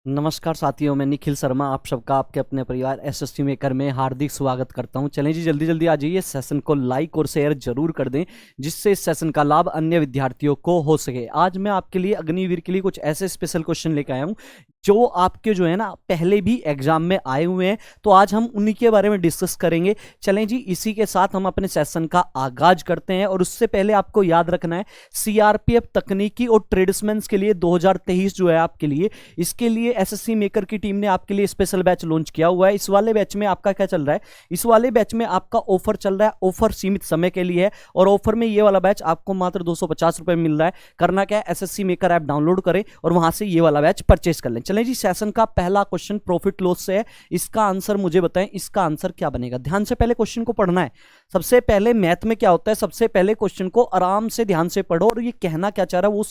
नमस्कार साथियों, मैं निखिल शर्मा आप सबका आपके अपने परिवार एसएससी मेकर में हार्दिक स्वागत करता हूं। चलें जी, जल्दी जल्दी आ जाइए, सेशन को लाइक और शेयर जरूर कर दें जिससे इस सेशन का लाभ अन्य विद्यार्थियों को हो सके। आज मैं आपके लिए अग्निवीर के लिए कुछ ऐसे स्पेशल क्वेश्चन लेकर आया हूं जो आपके जो है ना पहले भी एग्जाम में आए हुए हैं, तो आज हम उन्हीं के बारे में डिस्कस करेंगे। चलें जी, इसी के साथ हम अपने सेशन का आगाज करते हैं। और उससे पहले आपको याद रखना है, सीआरपीएफ तकनीकी और ट्रेड्समैन के लिए 2023 जो है आपके लिए, इसके लिए एसएससी मेकर की टीम ने आपके लिए स्पेशल बैच लॉन्च किया हुआ है। इस वाले बैच में आपका क्या चल रहा है, इस वाले बैच में आपका ऑफर चल रहा है, ऑफर सीमित समय के लिए है। और ऑफर में ये वाला बैच आपको मात्र 250 रुपए मिल रहा है। करना क्या है, एसएससी मेकर ऐप डाउनलोड करें और वहां से ये वाला बैच परचेस कर लें। चलें जी, सेशन का पहला क्वेश्चन प्रॉफिट लॉस से है। इसका आंसर मुझे बताएं, इसका आंसर क्या बनेगा। ध्यान से पहले क्वेश्चन को पढ़ना है। सबसे पहले मैथ में क्या होता है, सबसे पहले क्वेश्चन को आराम से ध्यान से पढ़ो और ये कहना क्या चाह रहा है वो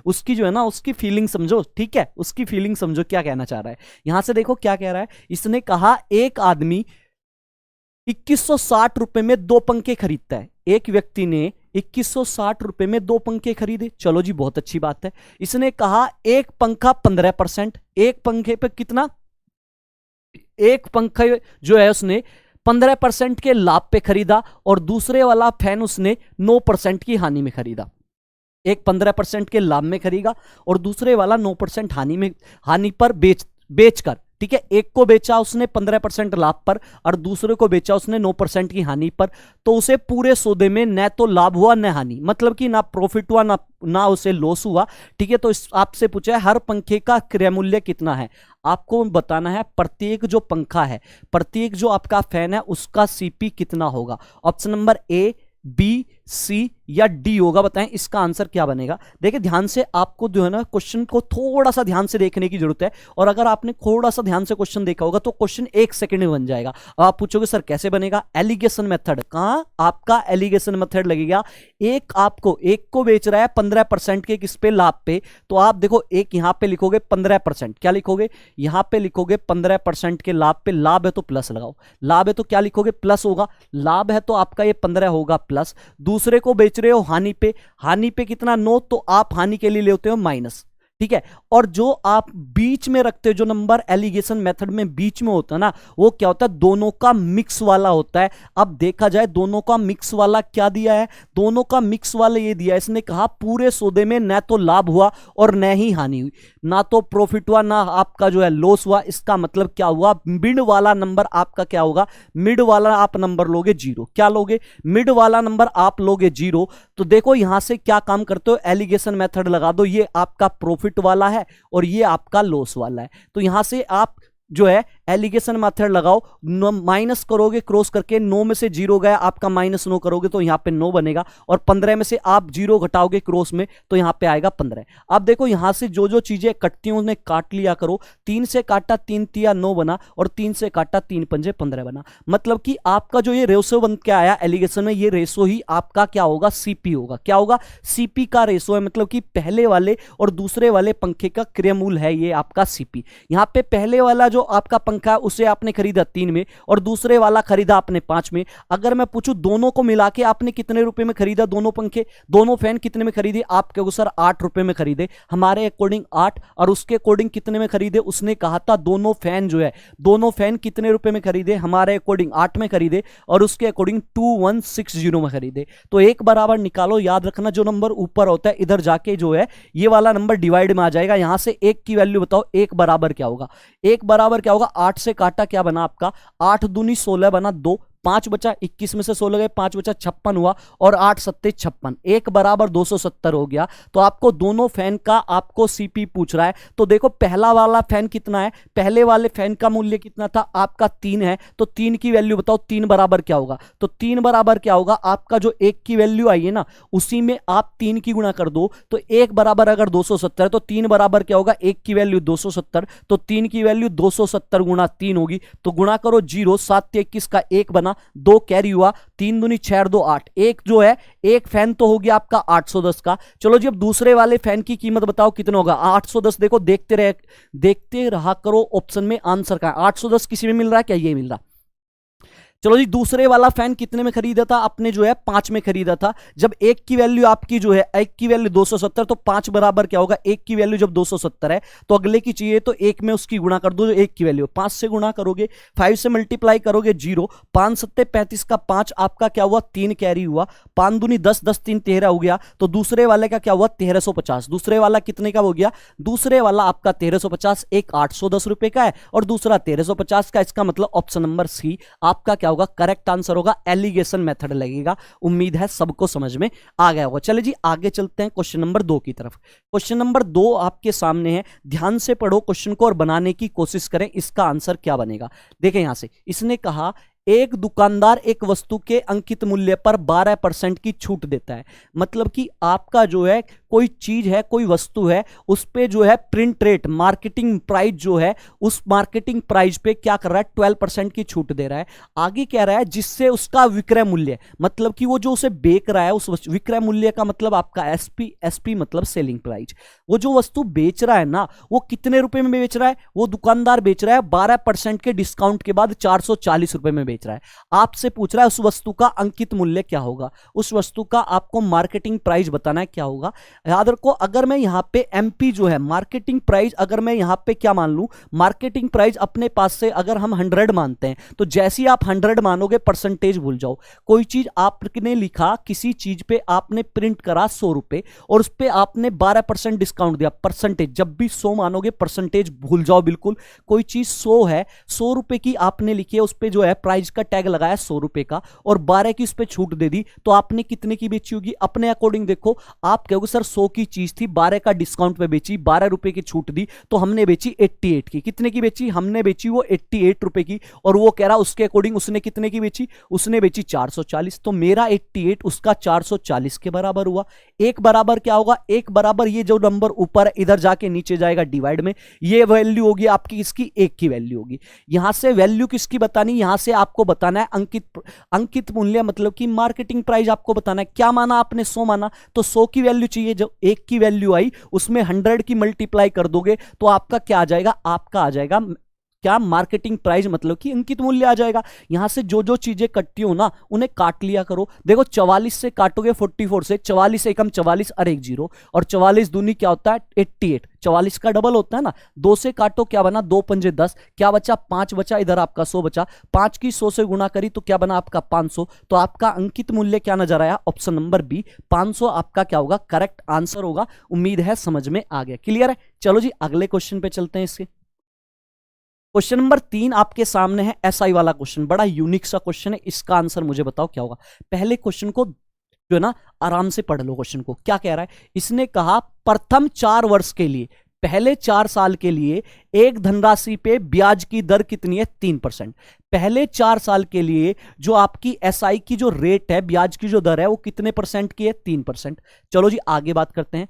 उसकी जो है ना उसकी फीलिंग समझो। ठीक है, उसकी फीलिंग समझो क्या कहना चाह रहा है। यहां से देखो क्या कह रहा है, इसने कहा एक आदमी 2160 रुपए में 2 पंखे खरीदता है। एक व्यक्ति ने 2160 रुपए में 2 पंखे खरीदे। चलो जी, बहुत अच्छी बात है। इसने कहा एक पंखा 15%, एक पंखे पे कितना, एक पंखे जो है उसने 15% के लाभ पे खरीदा और दूसरे वाला फैन उसने 9% की हानि में खरीदा। एक 15% के लाभ में खरीदा और दूसरे वाला 9% हानि पर बेचकर, ठीक है, एक को बेचा उसने 15% लाभ पर और दूसरे को बेचा उसने 9% की हानि पर। तो उसे पूरे सौदे में न तो लाभ हुआ न हानि, मतलब कि ना प्रॉफिट हुआ ना उसे लॉस हुआ। ठीक है, तो आपसे पूछा है हर पंखे का क्रय मूल्य कितना है। आपको बताना है प्रत्येक जो पंखा है, प्रत्येक जो आपका फैन है उसका सीपी कितना होगा। ऑप्शन नंबर ए, बी, सी या डी होगा। बताएं इसका आंसर क्या बनेगा। देखिए ध्यान से, आपको जो है ना क्वेश्चन को थोड़ा सा ध्यान से देखने की जरूरत है। और अगर आपने थोड़ा सा ध्यान से क्वेश्चन देखा होगा तो क्वेश्चन 1 सेकंड में बन जाएगा। अब आप पूछोगे सर कैसे बनेगा, एलिगेशन मेथड। कहां आपका एलिगेशन मेथड लगेगा। एक को बेच रहा है 15% के किस पे, लाभ पे। तो आप देखो एक यहां पे लिखोगे 15%, क्या लिखोगे, यहां पे लिखोगे 15% के लाभ पे। लाभ है तो प्लस लगाओ, लाभ है तो क्या लिखोगे, प्लस होगा। लाभ है तो आपका ये 15 होगा प्लस। दूसरे को बेच रहे हो हानि पे, हानि पे कितना 9, तो आप हानि के लिए लेते हो माइनस। ठीक है, और जो आप बीच में रखते हो, जो नंबर एलिगेशन मेथड में बीच में होता है ना, वो क्या होता है, दोनों का मिक्स वाला होता है। अब देखा जाए दोनों का मिक्स वाला क्या दिया है, दोनों का मिक्स वाला ये दिया है, इसने कहा पूरे सौदे में न तो लाभ हुआ और न ही हानि हुई, ना तो प्रॉफिट हुआ ना आपका जो है लॉस हुआ। इसका मतलब क्या हुआ, मिड वाला नंबर आपका क्या होगा, मिड वाला आप नंबर लोगे 0। क्या लोगे, मिड वाला नंबर आप लोगे 0। तो देखो यहां से क्या काम करते हो, एलिगेशन मेथड लगा दो। ये आपका प्रॉफिट वाला है और ये आपका लॉस वाला है। तो यहां से आप जो है एलिगेशन मेथड लगाओ, माइनस करोगे क्रॉस करके, 9 में से 0 गया आपका -9 करोगे तो यहां पे 9 बनेगा। और 15 में से आप 0 घटाओगे क्रॉस में तो यहां पे आएगा 15। अब देखो यहां से जो जो चीजें कटती हैं उन्हें काट लिया करो। 3 से काटा 3 तिया 9 बना और 3 से काटा 3 पंजे 15 बना। मतलब कि आपका जो ये रेशो बन के आया एलिगेशन में, ये रेशो ही आपका क्या होगा, सीपी होगा। क्या होगा, सीपी का रेशो है। मतलब कि पहले वाले और दूसरे वाले पंखे का क्रय मूल्य है ये आपका सीपी। यहां पे पहले वाला जो आपका पंखा उसे आपने खरीदा 3 में और दूसरे वाला खरीदा आपने 5 में। अगर मैं पूछूं दोनों को मिला के आपने कितने रुपए में खरीदा, दोनों पंखे, दोनों फैन कितने में खरीदे, आप कहोगे सर 8 रुपए में खरीदे। हमारे अकॉर्डिंग 8 और उसके अकॉर्डिंग कितने में खरीदे, उसने कहा था दोनों फैन जो है, दोनों फैन कितने रुपए में खरीदे, हमारे अकॉर्डिंग 8 में खरीदे और उसके अकॉर्डिंग 2160 में खरीदे। तो एक बराबर निकालो, याद रखना जो नंबर ऊपर होता है इधर जाके जो है ये वाला नंबर डिवाइड में आ जाएगा। यहां से एक की वैल्यू बताओ, एक बराबर क्या होगा, एक बराबर क्या होगा, 8 से काटा क्या बना आपका, 8 दूनी 16 बना 2, 5 बचा 21 में से 16 गए, 5 बचा 56 हुआ और 8 सत्ते 56, एक बराबर 270 हो गया। तो आपको दोनों फैन का आपको सीपी पूछ रहा है। तो देखो पहला वाला फैन कितना है, पहले वाले फैन का मूल्य कितना था आपका 3 है। तो 3 की वैल्यू बताओ, 3 बराबर क्या होगा। तो 3 बराबर क्या होगा, आपका जो 1 की वैल्यू आई है ना उसी में आप 3 की गुणा कर दो। तो 1 बराबर अगर 270 है तो 3 बराबर क्या होगा, 1 की वैल्यू 270, तो 3 की वैल्यू 270 गुणा 3 होगी। तो गुणा करो 0, 7 21 का 1 बना, 2 कैरी हुआ, 3 दूनी 6 2 8, एक जो है एक फैन तो हो गया आपका 810 का। चलो जी अब दूसरे वाले फैन की कीमत बताओ कितना होगा, 810। देखो देखते रहा करो ऑप्शन में आंसर का, 810 किसी में मिल रहा है क्या, ये मिल रहा। चलो जी, दूसरे वाला फैन कितने में खरीदा था आपने, जो है 5 में खरीदा था। जब एक की वैल्यू आपकी जो है, एक की वैल्यू 270, तो 5 बराबर क्या होगा, एक की वैल्यू जब 270 है तो अगले की चाहिए तो एक में उसकी गुणा कर दो, जो एक की वैल्यू 5 से गुणा करोगे, 5 से मल्टीप्लाई करोगे 0, 5 सत्ते 35 का 5 आपका क्या हुआ, 3 कैरी हुआ, 5 दूनी 10, 10 3 13 हो गया। तो दूसरे वाले का क्या हुआ, 1350। दूसरे वाला कितने का हो गया, दूसरे वाला आपका 1350, एक 810 रुपए का है और दूसरा 1350 का। इसका मतलब ऑप्शन नंबर सी आपका क्या होगा, करेक्ट आंसर होगा। एलिगेशन मेथड लगेगा। उम्मीद है सबको समझ में आ गया होगा। चलिए जी आगे चलते हैं क्वेश्चन नंबर 2 की तरफ। क्वेश्चन नंबर 2 आपके सामने है, ध्यान से पढ़ो क्वेश्चन को और बनाने की कोशिश करें, इसका आंसर क्या बनेगा। देखें यहां से इसने कहा एक दुकानदार एक वस्तु के अंकित मूल्य पर 12% की छूट देता है। मतलब कि आपका जो है कोई चीज है, कोई वस्तु है, उस पे जो है प्रिंट रेट, मार्केटिंग प्राइस जो है, उस मार्केटिंग प्राइस पे क्या कर रहा है, 12% की छूट दे रहा है। आगे कह रहा है जिससे उसका विक्रय मूल्य, मतलब कि वो जो उसे बेच रहा है, उस विक्रय मूल्य का मतलब आपका एसपी, एसपी मतलब सेलिंग प्राइस। वो जो वस्तु बेच रहा है ना, वो कितने रुपए में बेच रहा है, वो दुकानदार बेच रहा है 12% के डिस्काउंट के बाद 440 रुपए में बेच रहा है। आपसे पूछ रहा है उस वस्तु का अंकित मूल्य क्या होगा, उस वस्तु का आपको मार्केटिंग प्राइस बताना है क्या होगा। याद रखो, अगर मैं यहां पे एमपी जो है मार्केटिंग प्राइस, अगर मैं यहां पे क्या मान लूं, मार्केटिंग प्राइस अपने पास से अगर हम 100 मानते हैं, तो जैसे ही आप 100 मानोगे परसेंटेज भूल जाओ। कोई चीज आपने लिखा, किसी चीज पे आपने प्रिंट करा 100 रुपए और उस पे आपने 12% डिस्काउंट दिया, परसेंटेज, जब भी 100 मानोगे परसेंटेज भूल जाओ बिल्कुल। कोई चीज 100 है, 100 रुपए की आपने लिखी है, उस पे जो है प्राइस का टैग लगाया 100 रुपए का और 12 की उस पे छूट दे दी, तो आपने कितने की बेची होगी, अपने अकॉर्डिंग देखो। आप कहोगे सर 100 की चीज थी, 12 का डिस्काउंट पे बेची, 12 रुपए की छूट दी, तो हमने बेची 88 की। कितने की बेची, हमने बेची वो 88 रुपए की। और वो कह रहा उसके अकॉर्डिंग उसने कितने की बेची, उसने बेची 440। तो मेरा 88 उसका 440 के बराबर हुआ। एक बराबर क्या होगा, एक बराबर ये जो नंबर ऊपर है इधर जाके नीचे जाएगा डिवाइड में, ये वैल्यू होगी आपकी, इसकी एक की वैल्यू होगी। यहां से वैल्यू किसकी बतानी, यहां से आपको बताना है अंकित मूल्य, मतलब कि मार्केटिंग प्राइस आपको बताना है। क्या माना आपने, 100 माना, तो 100 की वैल्यू चाहिए। जो एक की वैल्यू आई उसमें 100 की मल्टीप्लाई कर दोगे तो आपका क्या आ जाएगा, आपका आ जाएगा क्या, मार्केटिंग प्राइस, मतलब कि अंकित मूल्य आ जाएगा। यहां से जो जो चीजें कटती हो ना उन्हें काट लिया करो। देखो 44 से काटोगे 44 से, 44 एकम 44 और एक जीरो, और 44 दूनी क्या होता है 88, 44 का डबल होता है ना। 2 से काटो, क्या बना, 2 पंजे 10, क्या बचा 5 बचा, इधर आपका 100 बचा। 5 की 100 से गुणा करी तो क्या बना आपका 500। तो आपका अंकित मूल्य क्या नजर आया, ऑप्शन नंबर बी 500 आपका क्या होगा, करेक्ट आंसर होगा। उम्मीद है समझ में आ गया, क्लियर है। चलो जी अगले क्वेश्चन पे चलते हैं। इसके क्वेश्चन नंबर 3 आपके सामने है, एसआई वाला क्वेश्चन, बड़ा यूनिक सा क्वेश्चन है। इसका आंसर मुझे बताओ क्या होगा। पहले क्वेश्चन को जो है ना आराम से पढ़ लो। क्वेश्चन को क्या कह रहा है, इसने कहा प्रथम 4 वर्ष के लिए, पहले 4 साल के लिए एक धनराशि पे ब्याज की दर कितनी है, 3%। पहले 4 साल के लिए जो आपकी एसआई की जो रेट है, ब्याज की जो दर है, वो कितने परसेंट की है, 3%। चलो जी आगे बात करते हैं।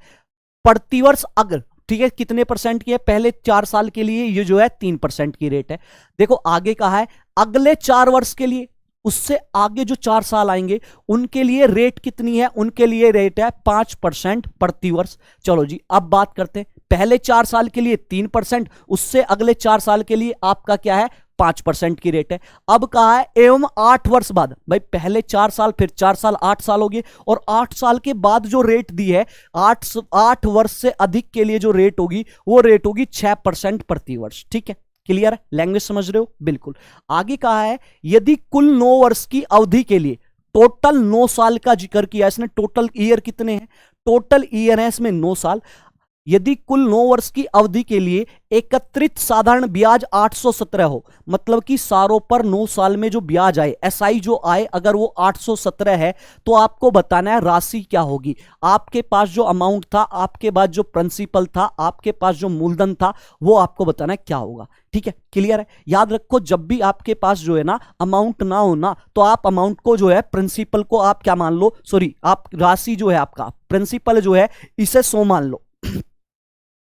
प्रतिवर्ष अगर, ठीक है, कितने परसेंट की है, पहले 4 साल के लिए ये जो है 3% की रेट है। देखो आगे कहा है अगले 4 वर्ष के लिए, उससे आगे जो 4 साल आएंगे उनके लिए रेट कितनी है, उनके लिए रेट है 5% प्रतिवर्ष। चलो जी अब बात करते हैं, पहले 4 साल के लिए 3%, उससे अगले 4 साल के लिए आपका क्या है, 5% की रेट है। अब कहा है एवं 8 वर्ष बाद, भाई पहले 4 साल, फिर 4 साल, 8 साल हो गए, और 8 साल के बाद जो रेट दी है, 8 वर्ष से अधिक के लिए जो रेट होगी वो रेट होगी 6% प्रति वर्ष। ठीक है, क्लियर है, लैंग्वेज समझ रहे हो, बिल्कुल। आगे कहा है यदि कुल 9 वर्ष की अवधि के लिए, टोटल 9 साल का जिक्र किया इसने, टोटल ईयर कितने हैं, टोटल ईयर है इसमें 9 साल। यदि कुल 9 वर्ष की अवधि के लिए एकत्रित साधारण ब्याज 817 हो, मतलब कि सारों पर 9 साल में जो ब्याज आए, एसआई जो आए, अगर वो 817 है, तो आपको बताना है राशि क्या होगी। आपके पास जो अमाउंट था, आपके पास जो प्रिंसिपल था, आपके पास जो मूलधन था, वो आपको बताना है क्या होगा। ठीक है, क्लियर है। याद रखो जब भी आपके पास जो है ना अमाउंट ना हो ना, तो आप अमाउंट को जो है, प्रिंसिपल को आप क्या मान लो, सॉरी, आप राशि जो है आपका प्रिंसिपल जो है इसे 100 मान लो।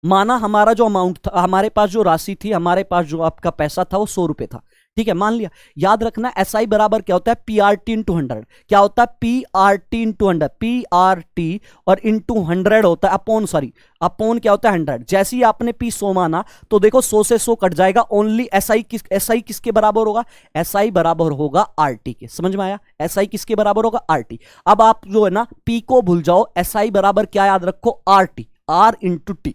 माना हमारा जो अमाउंट था, हमारे पास जो राशि थी, हमारे पास जो आपका पैसा था वो 100 रुपए था। ठीक है, मान लिया। याद रखना SI बराबर क्या होता है, PRT इंटू 100। क्या होता है, PRT इंटू 100, PRT और इंटू 100 होता है अपॉन, सॉरी अपॉन क्या होता है 100। जैसे ही आपने P 100 माना तो देखो 100 से 100 कट जाएगा, ओनली SI किसके बराबर होगा, SI बराबर होगा RT के। समझ में आया, SI किसके बराबर होगा, RT। अब आप जो है ना P को भूल जाओ, SI बराबर क्या याद रखो, RT, R इंटू T।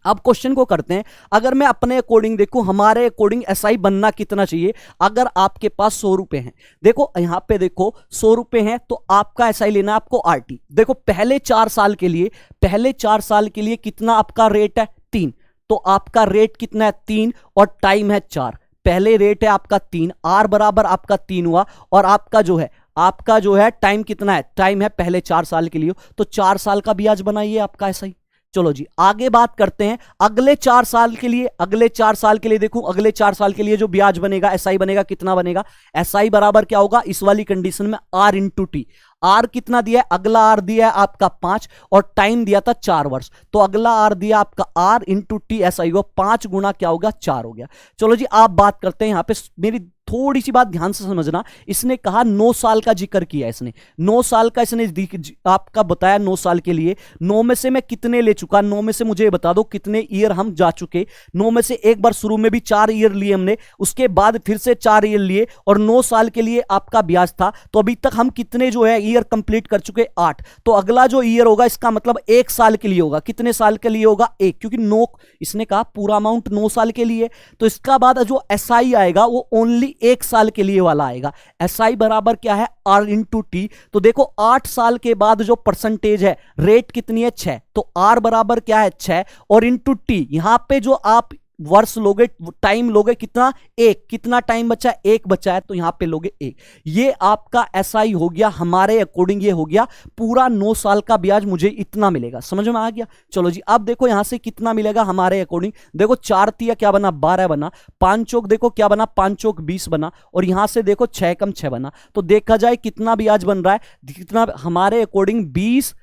अब क्वेश्चन को करते हैं, अगर मैं अपने अकॉर्डिंग देखूं, हमारे अकॉर्डिंग SI बनना कितना चाहिए। अगर आपके पास 100 रुपए हैं, देखो यहां पे देखो 100 रुपए हैं, तो आपका SI लेना है आपको RT। देखो पहले 4 साल के लिए, पहले 4 साल के लिए कितना आपका रेट है, 3। तो आपका रेट कितना है, 3 और टाइम है 4। पहले रेट है आपका 3, R बराबर आपका 3 हुआ, और आपका जो है टाइम कितना है, टाइम है पहले 4 साल के लिए, तो 4 साल का ब्याज बनाइए आपका SI। चलो जी आगे बात करते हैं अगले 4 साल के लिए। अगले 4 साल के लिए देखूं, अगले 4 साल के लिए जो ब्याज बनेगा, SI बनेगा, कितना बनेगा, SI बराबर क्या होगा इस वाली कंडीशन में, R इंटू टी। R कितना दिया है, अगला R दिया है आपका 5 और टाइम दिया था 4 वर्ष, तो अगला R दिया आपका R इंटू टी SI हो, 5 गुना क्या होगा, 4 हो गया। चलो जी आप बात करते हैं, यहां पे मेरी थोड़ी सी बात ध्यान से समझना। इसने कहा 9 साल का जिक्र किया, इसने 9 साल का इसने आपका बताया 9 साल के लिए। 9 में से मैं कितने ले चुका, 9 में से मुझे बता दो कितने ईयर हम जा चुके। 9 में से एक बार शुरू में भी 4 ईयर लिए हमने, उसके बाद फिर से 4 ईयर लिए, और 9 साल के लिए आपका ब्याज था। तो अभी तक हम कितने जो है ईयर कंप्लीट कर चुके, 8। तो अगला जो ईयर होगा इसका मतलब 1 साल के लिए होगा। कितने साल के लिए होगा, 1, क्योंकि 9 इसने कहा पूरा अमाउंट 9 साल के लिए। तो इसका बाद जो SI आएगा वो ओनली 1 साल के लिए वाला आएगा। SI बराबर क्या है, R इंटू टी। तो देखो 8 साल के बाद जो परसेंटेज है, रेट कितनी है, 6। तो R बराबर क्या है, 6 और इंटू टी। यहां पे जो आप वर्ष लोगे, टाइम लोगे कितना, 1। कितना टाइम बचा है, 1 बचा है, तो यहां पे लोगे 1। ये आपका SI हो गया, हमारे अकॉर्डिंग ये हो गया पूरा 9 साल का ब्याज मुझे इतना मिलेगा। समझ में आ गया। चलो जी अब देखो यहां से कितना मिलेगा हमारे अकॉर्डिंग। देखो 4 तिया क्या बना, 12 बना, 5 चौक देखो क्या बना, 5 चौक 20 बना, और यहां से देखो 6 कम 6 बना। तो देखा जाए कितना ब्याज बन रहा है, कितना हमारे अकॉर्डिंग 20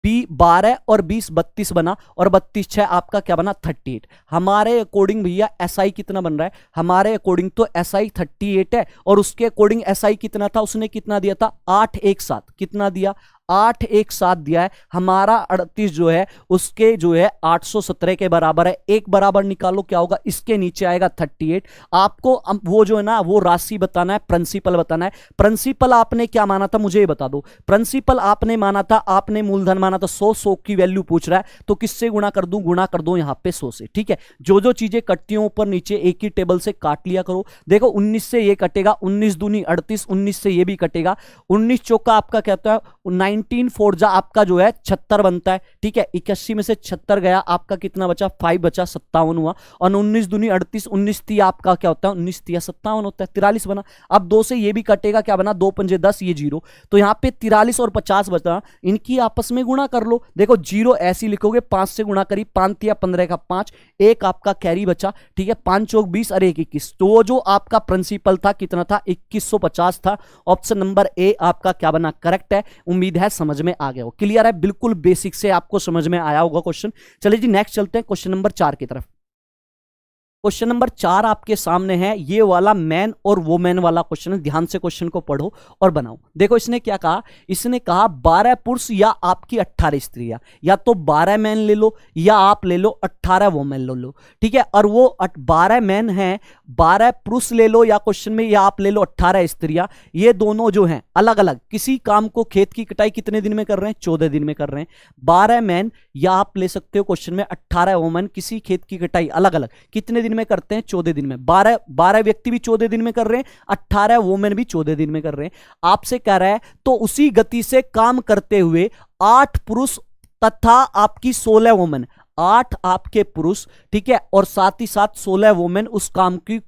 12 और 20 32 बना, और 32 6 आपका क्या बना, 38। हमारे अकॉर्डिंग भैया SI कितना बन रहा है, हमारे अकॉर्डिंग तो SI 38 है, और उसके अकॉर्डिंग SI कितना था, उसने कितना दिया था, 8 1 7। कितना दिया, 8 1 7 दिया है। हमारा 38 जो है उसके जो है 817 के बराबर है। एक बराबर निकालो क्या होगा, इसके नीचे आएगा 38। आपको वो जो है ना वो राशि बताना है, प्रिंसिपल बताना है। प्रिंसिपल आपने क्या माना था मुझे ये बता दो। प्रिंसिपल आपने माना था, आपने मूलधन माना था 100। 100 की वैल्यू पूछ रहा है, तो किससे गुणा कर दूं, गुणा कर दो यहां पे 100 से। ठीक है, जो जो चीजें कटती हैं ऊपर नीचे एक ही टेबल से काट लिया करो। देखो 19 से ये कटेगा, 19 दूनी 38, 19 से ये भी कटेगा। 19 चौका आपका कहता है 19 4 जा आपका जो है 76 बनता है। ठीक है, 81 में से 76 गया, आपका कितना बचा, 5 बचा, 57 हुआ। और 19 दूनी 38, 19 तिया आपका क्या होता है, 19 तिया 57 होता है, 43 बना। अब 2 से ये भी कटेगा, क्या बना, 2 पंजे 10, ये 0। तो यहाँ पे 43 और 50 बचा, इनकी आपस में गुणा कर लो। देखो 0 ऐसी लिखोगे, 5 से गुणा करी, 5 तिया 15 का 5, एक आपका कैरी बचा। ठीक है, 5 चौक 20 और 1 21। तो जो आपका प्रिंसिपल था कितना था, 2150 था। ऑप्शन नंबर ए आपका क्या बना, करेक्ट है। उम्मीद है समझ में आ गया हो, क्लियर है, बिल्कुल बेसिक से आपको समझ में आया होगा क्वेश्चन। चलिए जी नेक्स्ट चलते हैं क्वेश्चन नंबर 4 की तरफ। क्वेश्चन नंबर 4 आपके सामने है, ये वाला मैन और वोमेन वाला क्वेश्चन है। ध्यान से क्वेश्चन को पढ़ो और बनाओ। देखो इसने क्या कहा, इसने कहा 12 पुरुष या आपकी 18 स्त्रियां, या तो 12 मैन ले लो या आप ले लो 18 वोमेन ले लो। ठीक है, और वो 12 मैन हैं, 12 पुरुष ले लो या क्वेश्चन में, या आप ले लो 18 स्त्रियां। ये दोनों जो हैं अलग अलग किसी काम को, खेत की कटाई कितने दिन में कर रहे हैं, 14 दिन में कर रहे हैं। 12 मैन या आप ले सकते हो क्वेश्चन में 18 वोमेन, किसी खेत की कटाई अलग अलग कितने दिन में करते हैं, 14 दिन में। 12 व्यक्ति भी 14 दिन में कर रहे हैं, 18 वोमेन भी 14 दिन में कर रहे हैं। आपसे कह रहा है तो उसी गति से काम करते हुए 8 पुरुष तथा आपकी 16 वोमेन, 8 आपके पुरुष, ठीक है, और साथ ही साथ 16 वोमेन उस काम की,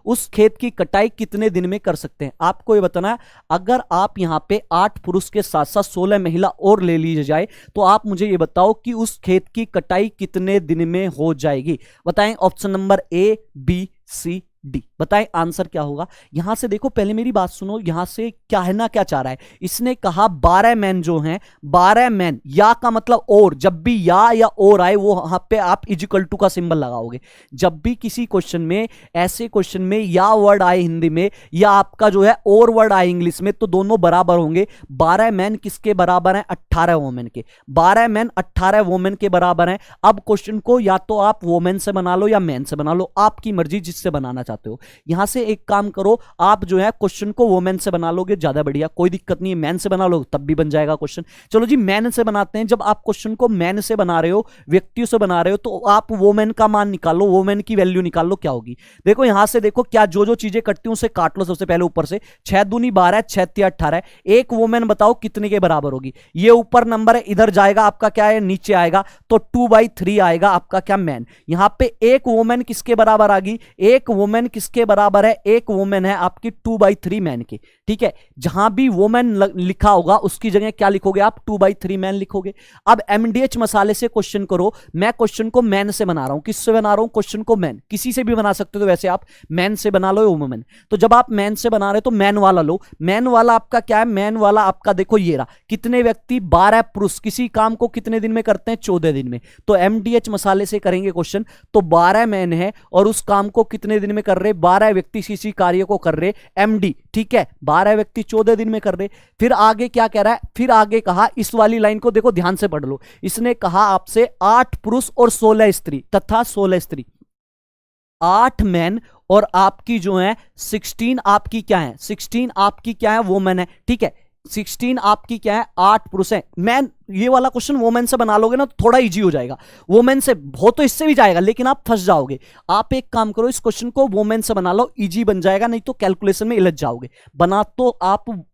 उस खेत की कटाई कितने दिन में कर सकते हैं। आपको ये बताना है, अगर आप यहां पे 8 पुरुष के साथ साथ 16 महिला और ले ली जाए, तो आप मुझे ये बताओ कि उस खेत की कटाई कितने दिन में हो जाएगी। बताएं, ऑप्शन नंबर ए, बी, सी, डी। बताएं आंसर क्या होगा। यहां से देखो, पहले मेरी बात सुनो, यहां से कहना क्या चाह रहा है, इसने कहा 12 मैन जो हैं, 12 मैन, या का मतलब और, जब भी या और आए वो वहां पे आप इजिकल टू का सिंबल लगाओगे। जब भी किसी क्वेश्चन में, ऐसे क्वेश्चन में या वर्ड आए हिंदी में या आपका जो है और वर्ड आए इंग्लिश में, तो दोनों बराबर होंगे। 12 मैन किसके बराबर हैं? 18 वोमेन के। 12 मैन 18 वोमेन के बराबर हैं। अब क्वेश्चन को या तो आप वोमेन से बना लो या मैन से बना लो, आपकी मर्जी, जिससे बनाना चाहते हो। यहां से एक काम करो, आप जो है क्वेश्चन को वोमेन से बना लोगे, ज्यादा बढ़िया, कोई दिक्कत नहीं है। मैन से बना लो तब भी बन जाएगा क्वेश्चन। चलो जी मैन से बनाते हैं। जब आप क्वेश्चन को मैन से बना रहे हो, व्यक्तियों से बना रहे हो, तो आप वोमेन का मान निकालो, वोमेन की वैल्यू निकाल लो क्या होगी। देखो यहां से देखो, क्या जो चीजें कटती हूं उसे काट लो सबसे पहले ऊपर से। 6 दूनी 12, 6 तिया 18। एक वोमेन बताओ कितने के बराबर होगी। ये ऊपर नंबर है, इधर जाएगा आपका क्या है, नीचे आएगा, तो 2/3 आएगा आपका क्या, मैन। यहां पे एक वोमेन किसके बराबर आ गई? एक वोमेन किसके बराबर है? एक वोमेन है आपकी 2/3 मैन की। ठीक है, जहां भी वोमेन लिखा होगा उसकी जगह क्या लिखोगे आप? 2/3 मैन लिखोगे। अब एमडीएच मसाले से क्वेश्चन करो। मैं क्वेश्चन को मैन से बना रहा हूं। किससे बना रहा हूं क्वेश्चन को? मैन। किसी से भी बना सकते हो, तो वैसे आप मैन से बना लो या वोमेन। तो जब आप मैन से बना रहे हो तो मैन वाला लो। मैन वाला आपका क्या है? मैन वाला आपका देखो ये रहा। कितने व्यक्ति? 12 पुरुष। किसी काम को कितने दिन में करते हैं? 14 दिन में। तो एमडीएच मसाले से करेंगे क्वेश्चन, तो 12 मैन है और उस काम को कितने दिन में कर रहे? 12 व्यक्ति किसी कार्य को कर रहे, एमडी। ठीक है, 12 व्यक्ति 14 दिन में कर रहे। फिर आगे क्या कह रहा है? फिर आगे कहा, इस वाली लाइन को देखो ध्यान से पढ़ लो। इसने कहा आपसे 8 पुरुष और 16 स्त्री तथा 16 स्त्री, 8 मैन और आपकी जो है 16 आपकी क्या है? 16 आपकी क्या है? वोमेन है। ठीक है, 16 आपकी क्या है? 8 पुरुष है। मैन, ये वाला क्वेश्चन वोमेन से बना लोगे ना तो थोड़ा इजी हो जाएगा। वोमेन से हो तो इससे भी जाएगा, लेकिन आप फंस जाओगे। आप एक काम करो, इस क्वेश्चन को वोमेन से बना लो, इजी बन जाएगा, नहीं तो कैलकुलेशन में उलझ जाओगे। बना तो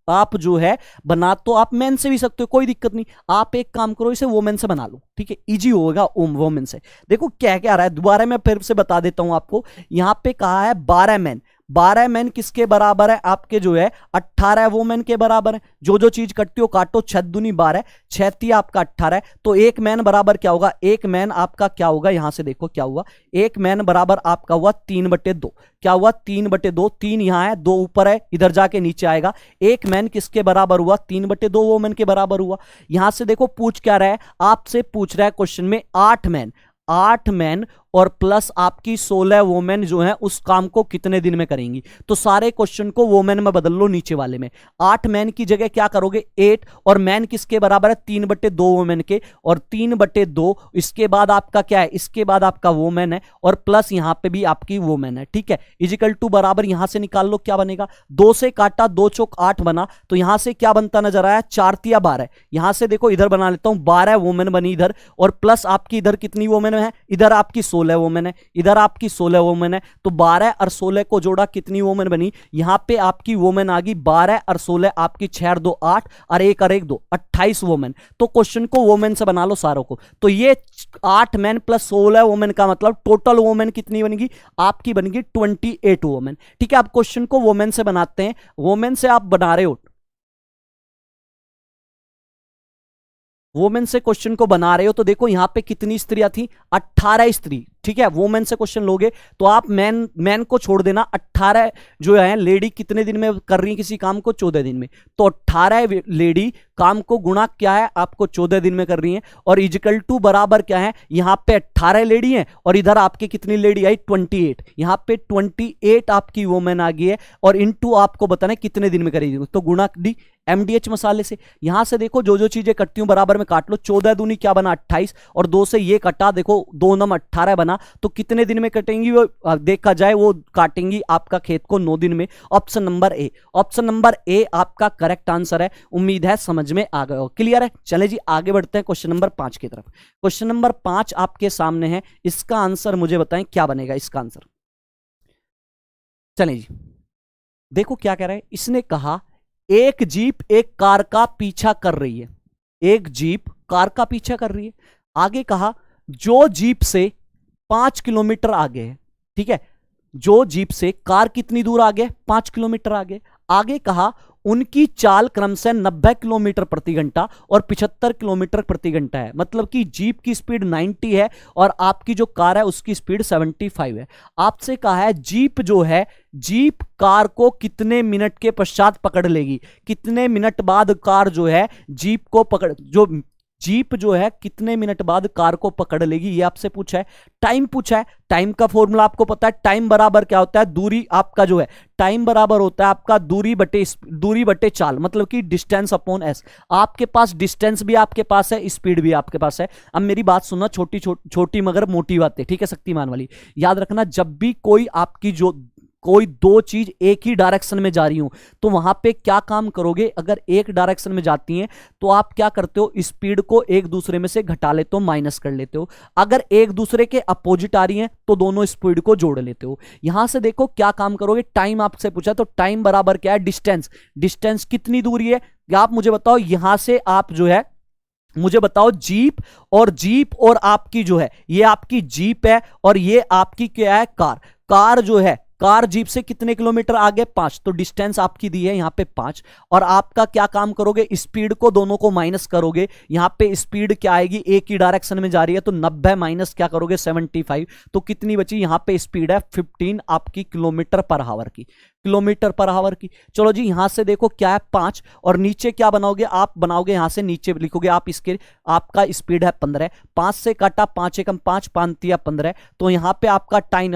आप जो है, बना तो आप मैन से भी सकते हो, कोई दिक्कत नहीं। आप एक काम करो, इसे वोमेन से बना लो। ठीक है, इजी होगा वोमेन से। देखो क्या क्या आ रहा है, दोबारा मैं फिर से बता देता हूं आपको। यहां पे कहा है 12 मैन। 12 मैन किसके बराबर है? आपके जो है 18 वोमेन के बराबर है। जो चीज कटती हो काटो, 6 दूनी 12, 6 तिया आपका 18। तो एक मैन बराबर क्या होगा? एक मैन आपका क्या होगा? यहां से देखो क्या हुआ, एक मैन बराबर आपका हुआ 3/2। क्या हुआ? 3/2। 3 यहां है, 2 ऊपर है, इधर जाके नीचे आएगा। एक मैन किसके बराबर हुआ? 3/2 वोमेन के बराबर हुआ। यहां से देखो पूछ क्या रहा है, आपसे पूछ रहा है क्वेश्चन में 8 मैन, 8 मैन और प्लस आपकी 16 वोमेन जो है उस काम को कितने दिन में करेंगी। तो सारे क्वेश्चन को वोमेन में बदल लो, नीचे वाले में 8 मैन की जगह क्या करोगे? 8, और मैन किसके बराबर है? 3/2 वोमेन के, और 3/2 इसके बाद आपका क्या है? इसके बाद आपका वोमेन है, और प्लस यहां पे भी आपकी वोमेन है। ठीक है, इजिकल टू बराबर यहां से निकाल लो, क्या बनेगा? 2 से काटा, 2 चौक 8 बना, तो यहां से क्या बनता नजर आया? 4 तिया 12। यहां से देखो इधर बना लेता हूं, 12 वोमेन बनी इधर, और प्लस आपकी इधर कितनी वोमेन है? इधर आपकी 16 वोमेन है, इधर आपकी 16 वोमेन है। तो 12 और 16 को जोड़ा, कितनी वोमेन बनी? यहां पे आपकी वोमेन आ गई 12 और 16 आपकी 6 और 2 8 और 1 और 1 2, 28 वोमेन। तो क्वेश्चन को वोमेन से बना लो सारों को। तो ये 8 मैन प्लस 16 वोमेन का मतलब टोटल वोमेन कितनी बनेगी? आपकी बनेगी 28 वोमेन। ठीक है, आप क्वेश्चन को वोमेन से बनाते हैं। वोमेन से आप बना रहे हो, वोमेन से क्वेश्चन को बना रहे हो, तो देखो यहां पे कितनी स्त्रियां थी? 18 स्त्री। ठीक है, वोमेन से क्वेश्चन लोगे तो आप मैन को छोड़ देना। 18 जो है लेडी कितने दिन में कर रही है किसी काम को? 14 दिन में। तो 18 लेडी काम को गुणा क्या है? आपको 14 दिन में कर रही है, और इजिकल टू बराबर क्या है? यहां पे 18 लेडी है और इधर आपके कितनी लेडी आई? 28। यहां पे 28 आपकी वोमेन आ गई है, और इनटू आपको बताना कितने दिन में करेगी, तो गुणा डी एमडीएच मसाले से। यहां से देखो जो चीजें कटती हूं बराबर में काट लो। 14 दूनी क्या बना? 28, और 2 से ये कटा, देखो 2 9 18 बना, तो कितने दिन में कटेंगी वो? देखा जाए वो काटेंगी आपका खेत को 9 दिन में। ऑप्शन नंबर ए, ऑप्शन नंबर ए आपका करेक्ट आंसर है। उम्मीद है समझ में आ गया हो। क्लियर है? चले जी आगे बढ़ते हैं क्वेश्चन नंबर 5 की तरफ। क्वेश्चन नंबर 5 आपके सामने है, इसका आंसर मुझे बताएं क्या बनेगा इसका आंसर। चले जी देखो क्या कह रहा है, इसने कहा एक जीप एक कार का पीछा कर रही है। एक जीप कार का पीछा कर रही है। आगे कहा जो जीप से 5 किलोमीटर आगे है। ठीक है, जो जीप से कार कितनी दूर आगे? 5 किलोमीटर आगे। आगे कहा उनकी चाल क्रमशः 90 किलोमीटर प्रति घंटा और 75 किलोमीटर प्रति घंटा है। मतलब कि जीप की स्पीड 90 है और आपकी जो कार है उसकी स्पीड 75 है। आपसे कहा है जीप जो है, जीप कार को कितने मिनट के पश्चात पकड़ लेगी, कितने मिनट बाद कार जो है जीप को पकड़, जो जीप जो है कितने मिनट बाद कार को पकड़ लेगी, ये आपसे पूछा है। टाइम पूछा है, टाइम का फॉर्मूला आपको पता है, टाइम बराबर क्या होता है, दूरी आपका जो है, टाइम बराबर होता है आपका दूरी बटे चाल, मतलब कि डिस्टेंस अपॉन एस। आपके पास डिस्टेंस भी आपके पास है, स्पीड भी आपके पास है। अब मेरी बात सुनना, छोटी मगर मोटी बातें, ठीक है, शक्तिमान वाली। याद रखना, जब भी कोई दो चीज एक ही डायरेक्शन में जा रही हो तो वहां पे क्या काम करोगे, अगर एक डायरेक्शन में जाती हैं तो आप क्या करते हो, स्पीड को एक दूसरे में से घटा लेते हो, माइनस कर लेते हो। अगर एक दूसरे के अपोजिट आ रही हैं तो दोनों स्पीड को जोड़ लेते हो। यहां से देखो क्या काम करोगे, टाइम आपसे पूछा तो टाइम बराबर क्या है, डिस्टेंस। डिस्टेंस कितनी दूरी है, आप मुझे बताओ। यहां से आप जो है मुझे बताओ, जीप और आपकी जो है, ये आपकी जीप है और ये आपकी क्या है, कार जो है, कार जीप से कितने किलोमीटर आगे, 5। तो डिस्टेंस आपकी दी है यहां पे 5। और आपका क्या काम करोगे, स्पीड को दोनों को माइनस करोगे। यहां पे स्पीड क्या आएगी, एक ही डायरेक्शन में जा रही है तो 90 माइनस क्या करोगे, 75। तो कितनी बची, यहां पे स्पीड है 15 आपकी किलोमीटर पर आवर की, चलो जी, यहां से देखो क्या है 5 और नीचे क्या बनाओगे, आप बनाओगे यहां से नीचे लिखोगे आप इसके, आपका स्पीड है 15। 5 से काटा, 5 एकम 5, 5 तिया 15। तो यहां पे आपका टाइम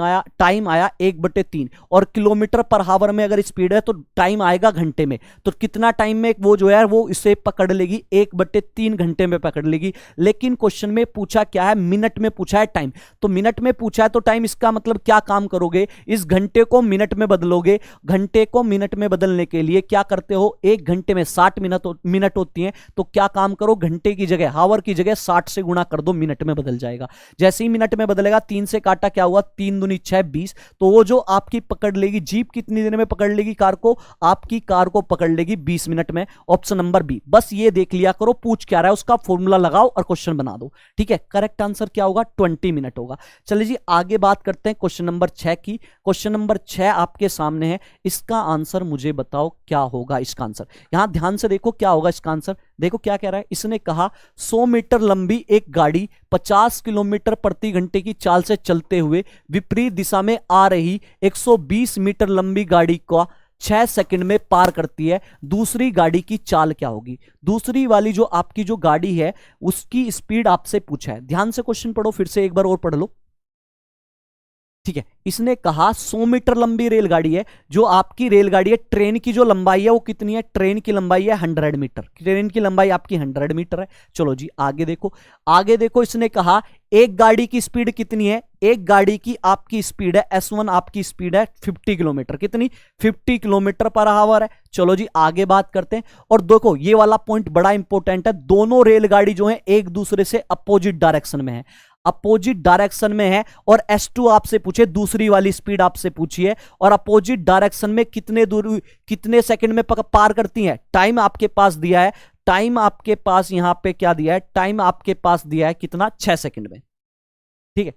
आया 1/3। और किलोमीटर पर आवर में अगर स्पीड है तो टाइम आएगा घंटे में। तो कितना टाइम में वो जो है वो इसे पकड़ लेगी, 1/3 घंटे में पकड़ लेगी। लेकिन क्वेश्चन में पूछा क्या है, मिनट में पूछा है टाइम। तो मिनट में पूछा है तो टाइम, इसका मतलब क्या काम करोगे, इस घंटे को मिनट में बदलोगे। घंटे को मिनट में बदलने के लिए क्या करते हो, एक घंटे में 60 मिनट होती हैं, तो क्या काम करो, घंटे की जगह, हावर की जगह 60 से गुणा कर दो, मिनट में बदल जाएगा। जैसे ही मिनट में बदलेगा, 3 से काटा क्या हुआ, 3 दूनी 6, 20। तो वो जो आपकी पकड़ लेगी, जीप कितनी देर में पकड़ लेगी कार को, आपकी कार को पकड़ लेगी 20 मिनट में। Option number B. बस ये देख लिया करो, पूछ क्या रहा है उसका फॉर्मूला लगाओ और क्वेश्चन बना दो, ठीक है। करेक्ट आंसर क्या होगा, 20 मिनट होगा। चलिए जी, आगे बात करते हैं क्वेश्चन नंबर 6 की। क्वेश्चन नंबर 6 आपके सामने है, इसका आंसर मुझे बताओ क्या होगा इसका आंसर। यहां ध्यान से देखो क्या होगा इसका आंसर। देखो क्या कह रहा है, इसने कहा 100 मीटर लंबी एक गाड़ी 50 किलोमीटर प्रति घंटे की चाल से चलते हुए विपरीत दिशा में आ रही 120 मीटर लंबी गाड़ी को 6 सेकंड में पार करती है। दूसरी गाड़ी की चाल क्या होगी। दूसरी वाली जो आपकी जो गाड़ी है उसकी स्पीड आपसे पूछा है। ध्यान से क्वेश्चन पढ़ो, फिर से एक बार और पढ़ लो, ठीक है। इसने कहा 100 मीटर लंबी रेलगाड़ी है, जो आपकी रेलगाड़ी है, ट्रेन की जो लंबाई है वो कितनी है, ट्रेन की लंबाई है 100 मीटर। ट्रेन की लंबाई आपकी 100 मीटर है। चलो जी आगे देखो, इसने कहा एक गाड़ी की स्पीड कितनी है, एक गाड़ी की आपकी स्पीड है S1, आपकी स्पीड है 50 किलोमीटर, कितनी, 50 किलोमीटर पर आवर है। चलो जी आगे बात करते हैं। और देखो ये वाला पॉइंट बड़ा इंपॉर्टेंट है, दोनों रेलगाड़ी जो है एक दूसरे से अपोजिट डायरेक्शन में है, अपोजिट डायरेक्शन में है। और S2 आपसे पूछे, दूसरी वाली स्पीड आपसे पूछी है, और अपोजिट डायरेक्शन में कितने सेकंड में पार करती हैं। टाइम आपके पास दिया है, टाइम आपके पास यहां पे क्या दिया है, टाइम आपके पास दिया है कितना, 6 सेकंड में, ठीक है।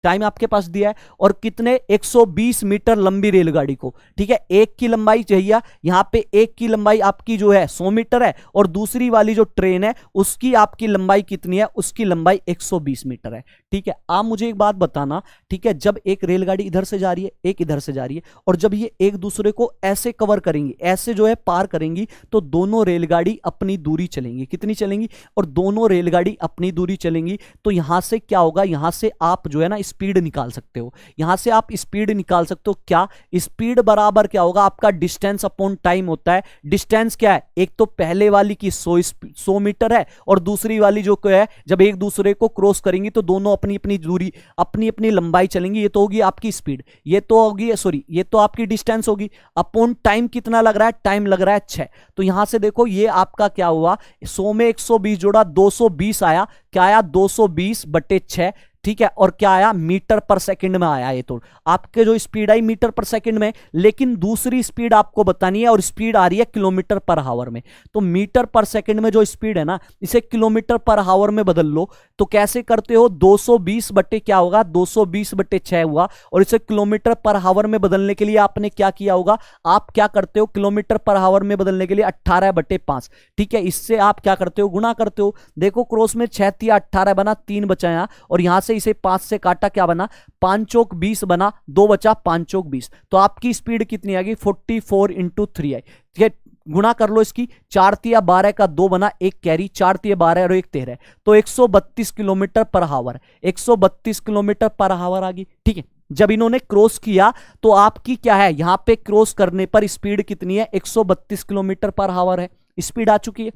टाइम आपके पास दिया है, और कितने, 120 मीटर लंबी रेलगाड़ी को, ठीक है। एक की लंबाई चाहिए, यहां पे एक की लंबाई आपकी जो है 100 मीटर है, और दूसरी वाली जो ट्रेन है उसकी आपकी लंबाई कितनी है, उसकी लंबाई 120 मीटर है, ठीक है। आप मुझे एक बात बताना, ठीक है, जब एक रेलगाड़ी इधर से जा रही है, एक इधर से जा रही है, और जब ये एक दूसरे को ऐसे कवर करेंगी, ऐसे जो है पार करेंगी, तो दोनों रेलगाड़ी अपनी दूरी चलेंगी, कितनी चलेंगी, और दोनों रेलगाड़ी अपनी दूरी चलेंगी। तो यहां से क्या होगा, यहां से आप जो है ना स्पीड निकाल सकते हो, यहां से आप स्पीड निकाल सकते हो। क्या स्पीड बराबर क्या होगा, आपका डिस्टेंस अपॉन टाइम होता है। डिस्टेंस क्या है, एक तो पहले वाली की 100 मीटर है, और दूसरी वाली जो है जब एक दूसरे को क्रॉस करेंगी तो दोनों अपनी अपनी दूरी, अपनी अपनी लंबाई चलेंगी। ये तो होगी आपकी स्पीड, ये तो होगी, सॉरी, ये तो आपकी डिस्टेंस होगी। अपॉन टाइम कितना लग रहा है, टाइम लग रहा है 6। तो यहां से देखो ये आपका क्या हुआ, 100 में 120 जोड़ा, 220 आया, क्या आया, 220/6। ठीक है, और क्या आया, मीटर पर सेकंड में आया ये। तो आपके जो स्पीड आई मीटर पर सेकंड में, लेकिन दूसरी स्पीड आपको बतानी है और स्पीड आ रही है किलोमीटर पर हावर में। तो मीटर पर सेकंड में जो स्पीड है ना, इसे किलोमीटर पर हावर में बदल लो। तो कैसे करते हो, 220 बटे क्या होगा, 220 बटे 6 हुआ, और इसे किलोमीटर पर हावर में बदलने के लिए आपने क्या किया होगा, आप क्या करते हो, किलोमीटर पर हावर में बदलने के लिए 18 बटे 5, ठीक है, इससे आप क्या करते हो, गुणा करते हो। देखो क्रॉस में 6 तिया 18 बना, 3 बचा यहां, और यहां से इसे 5 से काटा, क्या बना, 5 चौक 20 बना, 2 बचा, 5 चौक 20। तो आपकी स्पीड कितनी आ गई, 44 इंटू 3 आई, ठीक है। गुणा कर लो इसकी, 4 तिया 12 का 2 बना, 1 कैरी, 4 तिया 12 और 1 13, तो 132 किलोमीटर पर हावर, 132 किलोमीटर पर हावर आ गई, ठीक है। जब इन्होंने क्रॉस किया तो आपकी क्या है, यहां पे क्रॉस करने पर स्पीड कितनी है, 132 किलोमीटर पर हावर है, स्पीड आ चुकी है।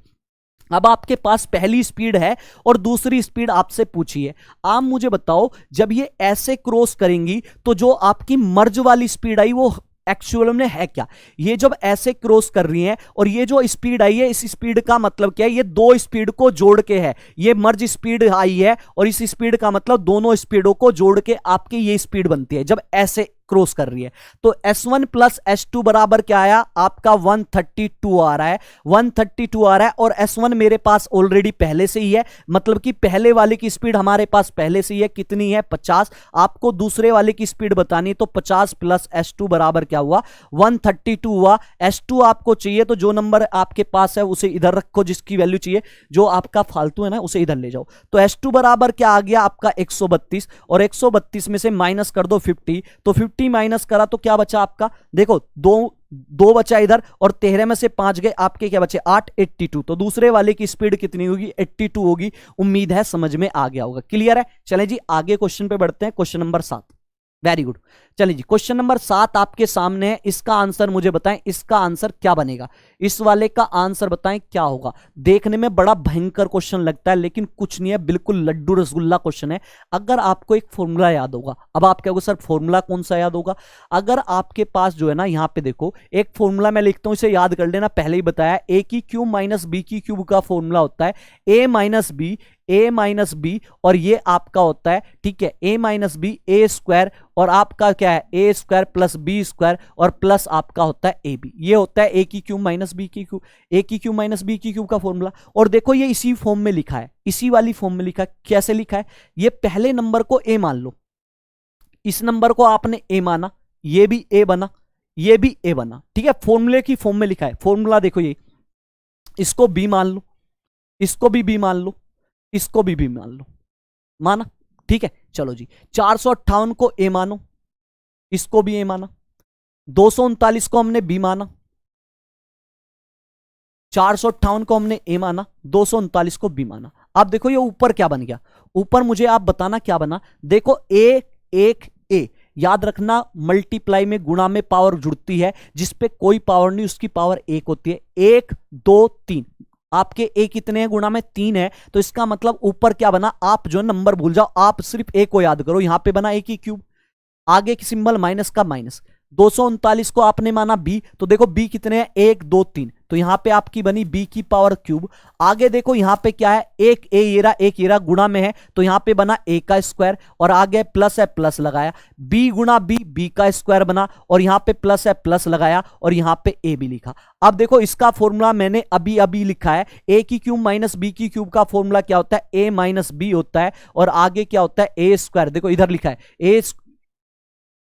अब आपके पास पहली स्पीड है और दूसरी स्पीड आपसे पूछी है। आप मुझे बताओ, जब ये ऐसे क्रॉस करेंगी तो जो आपकी मर्ज वाली स्पीड आई वो एक्चुअल में है क्या, ये जब ऐसे क्रॉस कर रही है और ये जो स्पीड आई है, इस स्पीड का मतलब क्या है, ये दो स्पीड को जोड़ के है, ये मर्ज स्पीड आई है, और इस स्पीड का मतलब दोनों स्पीडों को जोड़ के आपकी ये स्पीड बनती है जब ऐसे क्रॉस कर रही है। तो S1 प्लस S2 बराबर क्या आया, आपका 132 आ रहा है, 132 आ रहा है, और S1 मेरे पास ऑलरेडी पहले से ही है, मतलब कि पहले वाले की स्पीड हमारे पास पहले से ही है, कितनी है, 50। आपको दूसरे वाले की स्पीड बतानी है, तो 50 प्लस S2 बराबर क्या हुआ, 132 हुआ। S2 आपको चाहिए तो जो नंबर आपके पास है उसे इधर रखो, जिसकी वैल्यू चाहिए, जो आपका फालतू है ना उसे इधर ले जाओ। तो S2 बराबर क्या आ गया आपका 132, और 132 में से माइनस कर दो 50, तो 50 माइनस करा तो क्या बचा आपका, देखो दो बचा इधर, और 13 में से 5 गए, आपके क्या बचे 8, 82। तो दूसरे वाले की स्पीड कितनी होगी, 82 होगी। उम्मीद है समझ में आ गया होगा, क्लियर है। चलें जी आगे क्वेश्चन पे बढ़ते हैं, क्वेश्चन नंबर 7। Very good. चलिए जी क्वेश्चन नंबर 7 आपके सामने है, इसका आंसर मुझे बताएं, इसका आंसर क्या बनेगा, इस वाले का आंसर बताएं क्या होगा। देखने में बड़ा भयंकर क्वेश्चन लगता है, लेकिन कुछ नहीं है, बिल्कुल लड्डू रसगुल्ला क्वेश्चन है। अगर आपको एक फॉर्मूला याद होगा, अब आप कहोगे सर फॉर्मूला कौन सा याद होगा, अगर आपके पास जो है ना, यहां पे देखो एक फॉर्मूला मैं लिखता हूं, इसे याद कर लेना, पहले ही बताया, ए की क्यूब माइनस बी की क्यूब का फॉर्मूला होता है ए माइनस बी, और ये आपका होता है, ठीक है, ए माइनस बी ए स्क्वायर, और आपका क्या है ए स्क्वायर प्लस बी स्क्वायर, और प्लस आपका होता है ए बी। ये होता है ए की क्यूब माइनस बी की क्यूब, ए की क्यूब माइनस बी की क्यूब का फॉर्मूला। और देखो ये इसी फॉर्म में लिखा है, इसी वाली फॉर्म में लिखा है। कैसे लिखा है, ये पहले नंबर को ए मान लो, इस नंबर को आपने ए माना, ये भी ए बना, ये भी ए बना, ठीक है, फॉर्मूले की फॉर्म में लिखा है। फॉर्मूला देखो ये, इसको बी मान लो, इसको भी बी मान लो, इसको भी मान लो, माना, ठीक है। चलो जी 458 को ए मानो, इसको भी ए माना, 239 को हमने बी माना, 458 को हमने ए माना, 239 को बी माना। अब देखो ये ऊपर क्या बन गया, ऊपर मुझे आप बताना क्या बना। देखो ए एक ए, याद रखना मल्टीप्लाई में गुणा में पावर जुड़ती है, जिसपे कोई पावर नहीं उसकी पावर एक होती है। 1 2 3, आपके ए कितने हैं, गुणा में 3 है, तो इसका मतलब ऊपर क्या बना, आप जो नंबर भूल जाओ, आप सिर्फ ए को याद करो, यहां पे बना ए की क्यूब, आगे की सिंबल माइनस का माइनस। 239 को आपने माना बी, तो देखो बी कितने हैं 1 2 3, तो यहां पे आपकी बनी बी की पावर क्यूब। आगे देखो यहां पे क्या है, एक ए ये रहा गुणा में है, तो यहां पे बना ए का स्क्वायर, और आगे प्लस है प्लस लगाया, बी गुणा बी, बी का स्क्वायर बना, और यहां पे प्लस है प्लस लगाया, और यहां पे ए भी लिखा। अब देखो इसका फॉर्मूला मैंने अभी अभी लिखा है, ए की क्यूब माइनस बी की क्यूब का फॉर्मूला क्या होता है, ए माइनस बी होता है, और आगे क्या होता है ए स्क्वायर, देखो इधर लिखा है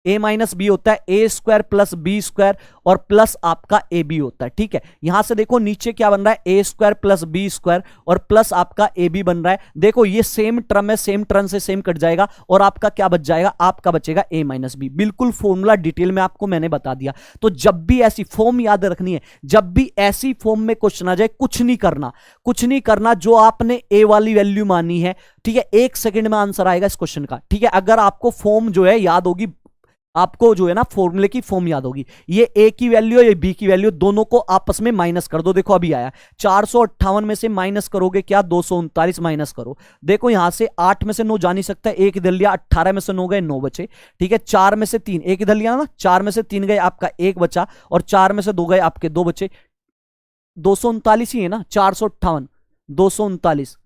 ए माइनस बी होता है ए स्क्वायर प्लस बी स्क्वायर, और प्लस आपका ए बी होता है, ठीक है। यहां से देखो नीचे क्या बन रहा है, ए स्क्वायर प्लस बी स्क्वायर, और प्लस आपका ए बी बन रहा है। देखो ये सेम टर्म है, सेम टर्म से सेम कट जाएगा, और आपका क्या बच जाएगा, आपका बचेगा ए माइनस बी। बिल्कुल फॉर्मूला डिटेल में आपको मैंने बता दिया। तो जब भी ऐसी फॉर्म याद रखनी है, जब भी ऐसी फॉर्म में क्वेश्चन आ जाए, कुछ नहीं करना, जो आपने ए वाली वैल्यू मानी है, ठीक है, 1 सेकंड में आंसर आएगा इस क्वेश्चन का, ठीक है। अगर आपको फॉर्म जो है याद होगी, आपको जो है ना फॉर्मूले की फॉर्म याद होगी, ये ए की वैल्यू ये बी की वैल्यू, दोनों को आपस में माइनस कर दो। देखो अभी आया 458 में से माइनस करोगे क्या, 239 माइनस करो। देखो यहां से 8 में से 9 जा नहीं सकता, एक इधर लिया, 18 में से 9 गए, 9 बचे, ठीक है। 4 में से 3, एक इधर लिया ना, 4 में से 3 गए, आपका 1 बचा, और 4 में से 2 गए, आपके 2 बचे। 239 ही है ना, 458 239,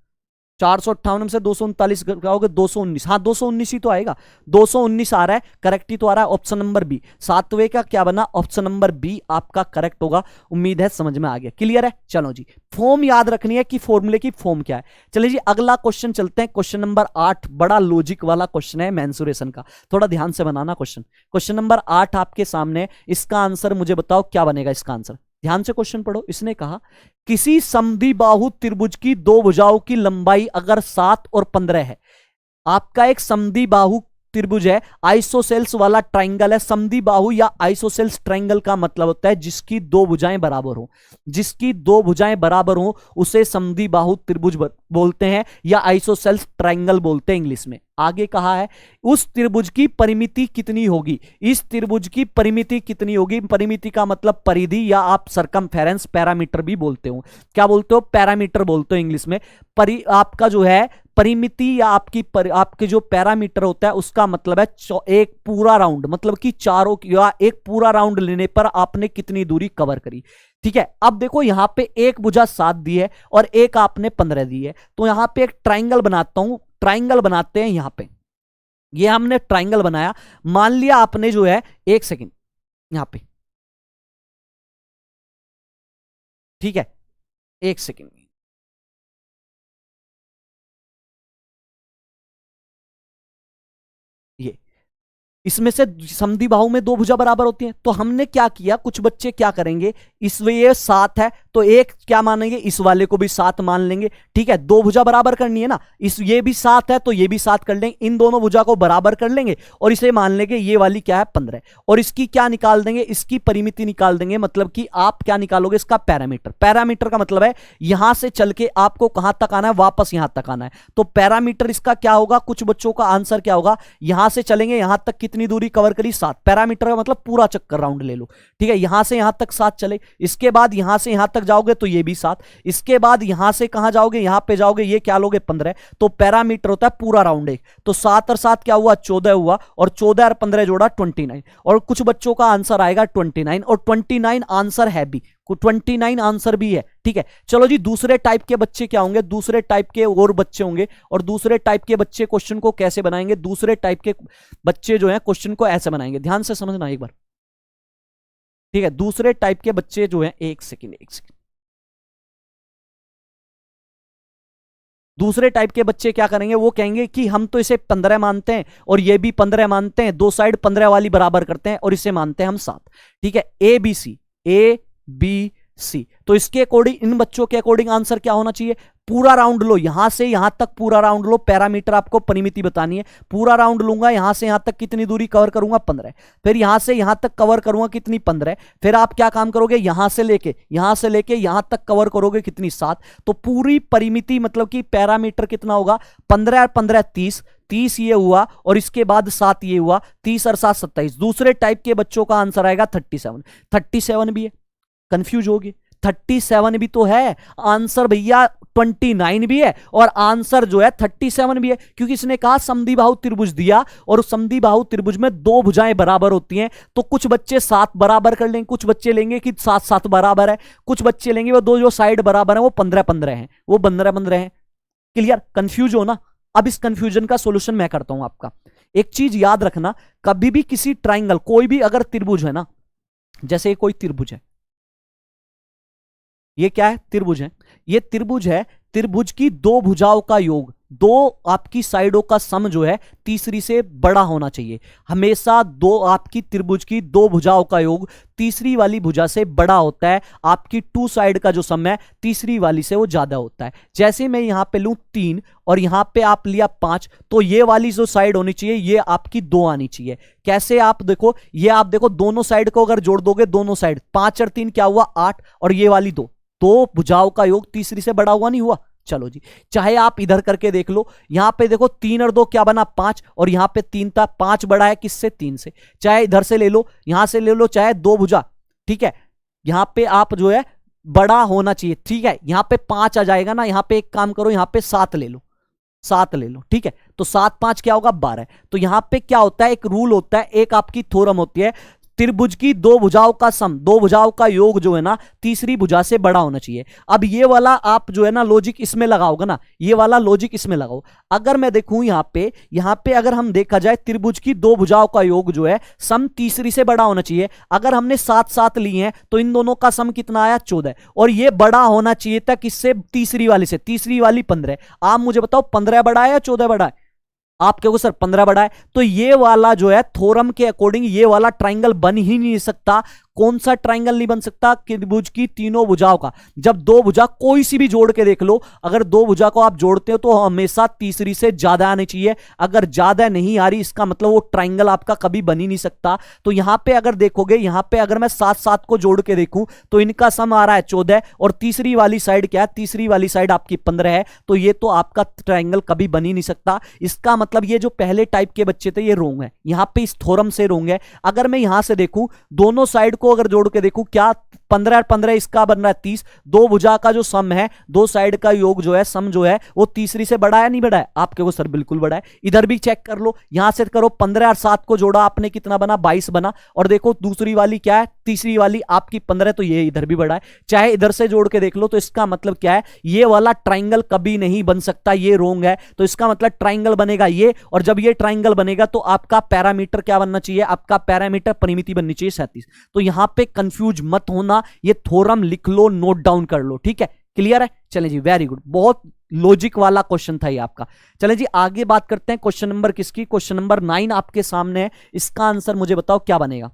458 में से 239 लगाओगे 219, हाँ 219 ही तो आएगा, 219 आ रहा है, करेक्ट ही तो आ रहा है, ऑप्शन नंबर बी। सातवें का क्या बना, ऑप्शन नंबर बी आपका करेक्ट होगा। उम्मीद है समझ में आ गया, क्लियर है। चलो जी, फॉर्म याद रखनी है कि फॉर्मूले की फॉर्म क्या है। चलिए जी अगला क्वेश्चन चलते हैं, क्वेश्चन नंबर 8, बड़ा लॉजिक वाला क्वेश्चन है मेंसुरेशन का, थोड़ा ध्यान से बनाना क्वेश्चन। क्वेश्चन नंबर 8 आपके सामने, इसका आंसर मुझे बताओ क्या बनेगा इसका आंसर। ध्यान से क्वेश्चन पढ़ो। इसने कहा किसी समद्विबाहु त्रिभुज की दो भुजाओं की लंबाई अगर 7 और 15 है, आपका एक समद्विबाहु त्रिभुज है, आइसोसेल्स वाला ट्राइंगल है। समद्विबाहु या आइसोसेल्स ट्राइंगल का मतलब होता है जिसकी दो भुजाएं बराबर हो, जिसकी दो भुजाएं बराबर हो उसे समद्विबाहु त्रिभुज बोलते हैं या आइसोसेल्स ट्राइंगल बोलते हैं इंग्लिश में। आगे कहा है उस त्रिभुज की परिमिति कितनी होगी, इस त्रिभुज की परिमिति कितनी होगी। परिमिति का मतलब परिधि या आप सरकमफेरेंस पैरामीटर भी बोलते हो। क्या बोलते हो, पैरामीटर बोलते हो इंग्लिश में। आपका जो है परिमिति या आपके जो पैरामीटर होता है उसका मतलब है एक पूरा राउंड, मतलब कि चारों या एक पूरा राउंड लेने पर आपने कितनी दूरी कवर करी। ठीक है, अब देखो यहां पे एक भुजा 7 दी है और एक आपने 15 दी है, तो यहां पे एक ट्राइंगल बनाता हूं, ट्राइंगल बनाते हैं यहां पे। ये हमने ट्राइंगल बनाया, मान लिया आपने जो है, एक सेकेंड यहां पे, ठीक है एक सेकेंड, ये इसमें से समद्विबाहु में दो भुजा बराबर होती हैं, तो हमने क्या किया, कुछ बच्चे क्या करेंगे, इस ये 7 है तो एक क्या मानेंगे, इस वाले को भी 7 मान लेंगे। ठीक है, दो भुजा बराबर करनी है ना, इस ये भी 7 है तो ये भी 7 कर लेंगे, इन दोनों भुजा को बराबर कर लेंगे और इसे मान लेंगे ये वाली क्या है 15, और इसकी क्या निकाल देंगे, इसकी परिमिति निकाल देंगे। मतलब कि आप क्या निकालोगे, इसका पैरामीटर। पैरामीटर का मतलब है यहां से चल के आपको कहां तक आना है, वापस यहां तक आना है, तो पैरामीटर इसका क्या होगा, कुछ बच्चों का आंसर क्या होगा, यहां से चलेंगे यहां तक कितनी दूरी कवर करी, 7। पैरामीटर का मतलब पूरा चक्कर राउंड ले लो। ठीक है, यहां से यहां तक 7 चले, इसके बाद यहां से यहां तक जाओगे तो ये भी 7, इसके बाद यहां से कहां जाओगे, यहां पे जाओगे, ये क्या लोगे 15। तो पैरामीटर होता है पूरा राउंड एक, तो 7 और 7 क्या हुआ 14 हुआ, और 14 और 15 जोड़ा 29, और कुछ बच्चों का आंसर आएगा 29, और 29 आंसर है भी, 29 आंसर भी है। ठीक है, चलो जी दूसरे टाइप के बच्चे क्या होंगे, दूसरे टाइप के और बच्चे होंगे, और दूसरे टाइप के बच्चे क्वेश्चन को कैसे बनाएंगे, दूसरे टाइप के बच्चे जो है क्वेश्चन को ऐसे बनाएंगे, ध्यान से समझना एक बार। ठीक है, दूसरे टाइप के बच्चे जो है, एक सेकेंड दूसरे टाइप के बच्चे क्या करेंगे, वो कहेंगे कि हम तो इसे 15 मानते हैं और ये भी 15 मानते हैं, दो साइड 15 वाली बराबर करते हैं और इसे मानते हैं हम 7। ठीक है, ए बी सी, तो इसके अकॉर्डिंग, इन बच्चों के अकॉर्डिंग आंसर क्या होना चाहिए, पूरा राउंड लो, यहां से यहां तक पूरा राउंड लो, पैरामीटर आपको परिमिति बतानी है, पूरा राउंड लूंगा, यहां से यहां तक कितनी दूरी कवर करूंगा 15, फिर यहां से यहां तक कवर करूंगा कितनी 15, फिर आप क्या काम करोगे, यहां से लेके यहां तक कवर करोगे कितनी 7, तो पूरी परिमिति मतलब कि पैरामीटर कितना होगा, 15 और 15 30 ये हुआ, और इसके बाद 7 ये हुआ, 30 और 7 27। दूसरे टाइप के बच्चों का आंसर आएगा 37 भी है, कंफ्यूज होगी, 37 भी तो है आंसर भैया, 29 भी है और आंसर जो है 37 भी है, क्योंकि इसने कहा समद्विबाहु त्रिभुज दिया और उस समद्विबाहु त्रिभुज में दो भुजाएं बराबर होती हैं, तो कुछ बच्चे 7 बराबर कर लेंगे, कुछ बच्चे लेंगे कि 7 बराबर है, कुछ बच्चे लेंगे वो दो जो साइड बराबर है वो 15 हैं, वो 15 हैं। क्लियर, कंफ्यूज हो ना। अब इस कंफ्यूजन का सोल्यूशन मैं करता हूं आपका। एक चीज याद रखना, कभी भी किसी ट्राइंगल, कोई भी अगर त्रिभुज है ना, जैसे कोई त्रिभुज है, ये क्या है, त्रिभुज है, ये त्रिभुज है, त्रिभुज की दो भुजाओं का योग, दो आपकी साइडों का सम जो है तीसरी से बड़ा होना चाहिए। हमेशा दो आपकी त्रिभुज की दो भुजाओं का योग तीसरी वाली भुजा से बड़ा होता है, आपकी टू साइड का जो सम है तीसरी वाली से वो ज्यादा होता है। जैसे मैं यहां पे लूं 3 और यहां पे आप लिया 5, तो ये वाली जो साइड होनी चाहिए ये आपकी 2 आनी चाहिए। कैसे, आप देखो, ये आप देखो दोनों साइड को अगर जोड़ दोगे, दोनों साइड 5 और 3 क्या हुआ 8, और ये वाली 2, तो भुजाओं का योग तीसरी से बड़ा हुआ नहीं हुआ। चलो जी, चाहे आप इधर करके देख लो, यहां पे देखो 3 और 2 क्या बना 5, और यहां पे 3 था, 5 बड़ा है किससे, 3 से। चाहे इधर से ले लो, यहां से ले लो, चाहे दो भुजा, ठीक है, यहां पे आप जो है बड़ा होना चाहिए। ठीक है, यहां पे 5 आ जाएगा ना, यहां पे एक काम करो, यहां पे 7 ले लो, 7 ले लो। ठीक है, तो 7 5 क्या होगा 12। तो यहां पे क्या होता है, एक रूल होता है, एक आपकी थ्योरम होती है, त्रिभुज की दो भुजाओं का सम, दो भुजाओं का योग जो है ना तीसरी भुजा से बड़ा होना चाहिए। अब ये वाला आप जो है ना लॉजिक इसमें लगाओगे ना, ये वाला लॉजिक इसमें लगाओ। अगर मैं देखूं यहां पे अगर हम देखा जाए त्रिभुज की दो भुजाओं का योग जो है सम तीसरी से बड़ा होना चाहिए। अगर हमने 7 लिए हैं तो इन दोनों का सम कितना आया 14, और ये बड़ा होना चाहिए था किससे, तीसरी वाली से, तीसरी वाली 15। आप मुझे बताओ 15 बड़ा है या 14 बड़ा है? आप कहोगे सर 15 बड़ा है, तो ये वाला जो है थ्योरम के अकॉर्डिंग ये वाला ट्राइंगल बन ही नहीं सकता। कौन सा ट्राइंगल नहीं बन सकता? त्रिभुज की तीनों भुजाओं का। जब दो भुजा कोई सी भी जोड़ के देख लो, अगर दो भुजा को आप जोड़ते हो तो हमेशा तीसरी से ज्यादा आनी चाहिए। अगर ज्यादा नहीं आ रही इसका मतलब वो ट्राइंगल आपका कभी बन ही नहीं सकता। तो यहां पे अगर देखोगे, यहां पे अगर मैं 7 को जोड़ के देखूं तो इनका सम आ रहा है 14, और तीसरी वाली साइड क्या है, तीसरी वाली साइड आपकी 15 है। तो ये तो आपका ट्राइंगल कभी बन ही नहीं सकता। इसका मतलब ये जो पहले टाइप के बच्चे थे ये रोंग है, यहां पे इस थ्योरम से रोंग है। अगर मैं यहां से देखूं दोनों साइड को अगर जोड़ के देखूं, क्या 15 और 15 इसका बन रहा है 30। दो भुजा का जो सम है, दो साइड का योग जो है, सम जो है वो तीसरी से बड़ा है नहीं बड़ा है? आपके वो सर बिल्कुल बड़ा है। इधर भी चेक कर लो, यहां से करो 15 और 7 को जोड़ा आपने कितना बना, 22 बना। और देखो दूसरी वाली क्या है, तीसरी वाली आपकी 15, तो ये इधर भी बड़ा है। चाहे इधर से जोड़ के देख लो। तो इसका मतलब क्या है, ये वाला ट्राइंगल कभी नहीं बन सकता, ये रोंग है। तो इसका मतलब ट्राइंगल बनेगा ये, और जब ये ट्राइंगल बनेगा तो आपका पैरामीटर क्या बनना चाहिए, आपका पैरामीटर परिमिति बननी चाहिए 37। तो यहां पे कंफ्यूज मत होना, ये थ्योरम लिख लो, नोट डाउन कर लो, ठीक है? क्लियर है? चलें जी, वेरी गुड, बहुत लॉजिक वाला क्वेश्चन था ये आपका। चलें जी आगे बात करते हैं। क्वेश्चन नंबर किसकी? क्वेश्चन नंबर 9 आपके सामने है। इसका आंसर मुझे बताओ क्या बनेगा।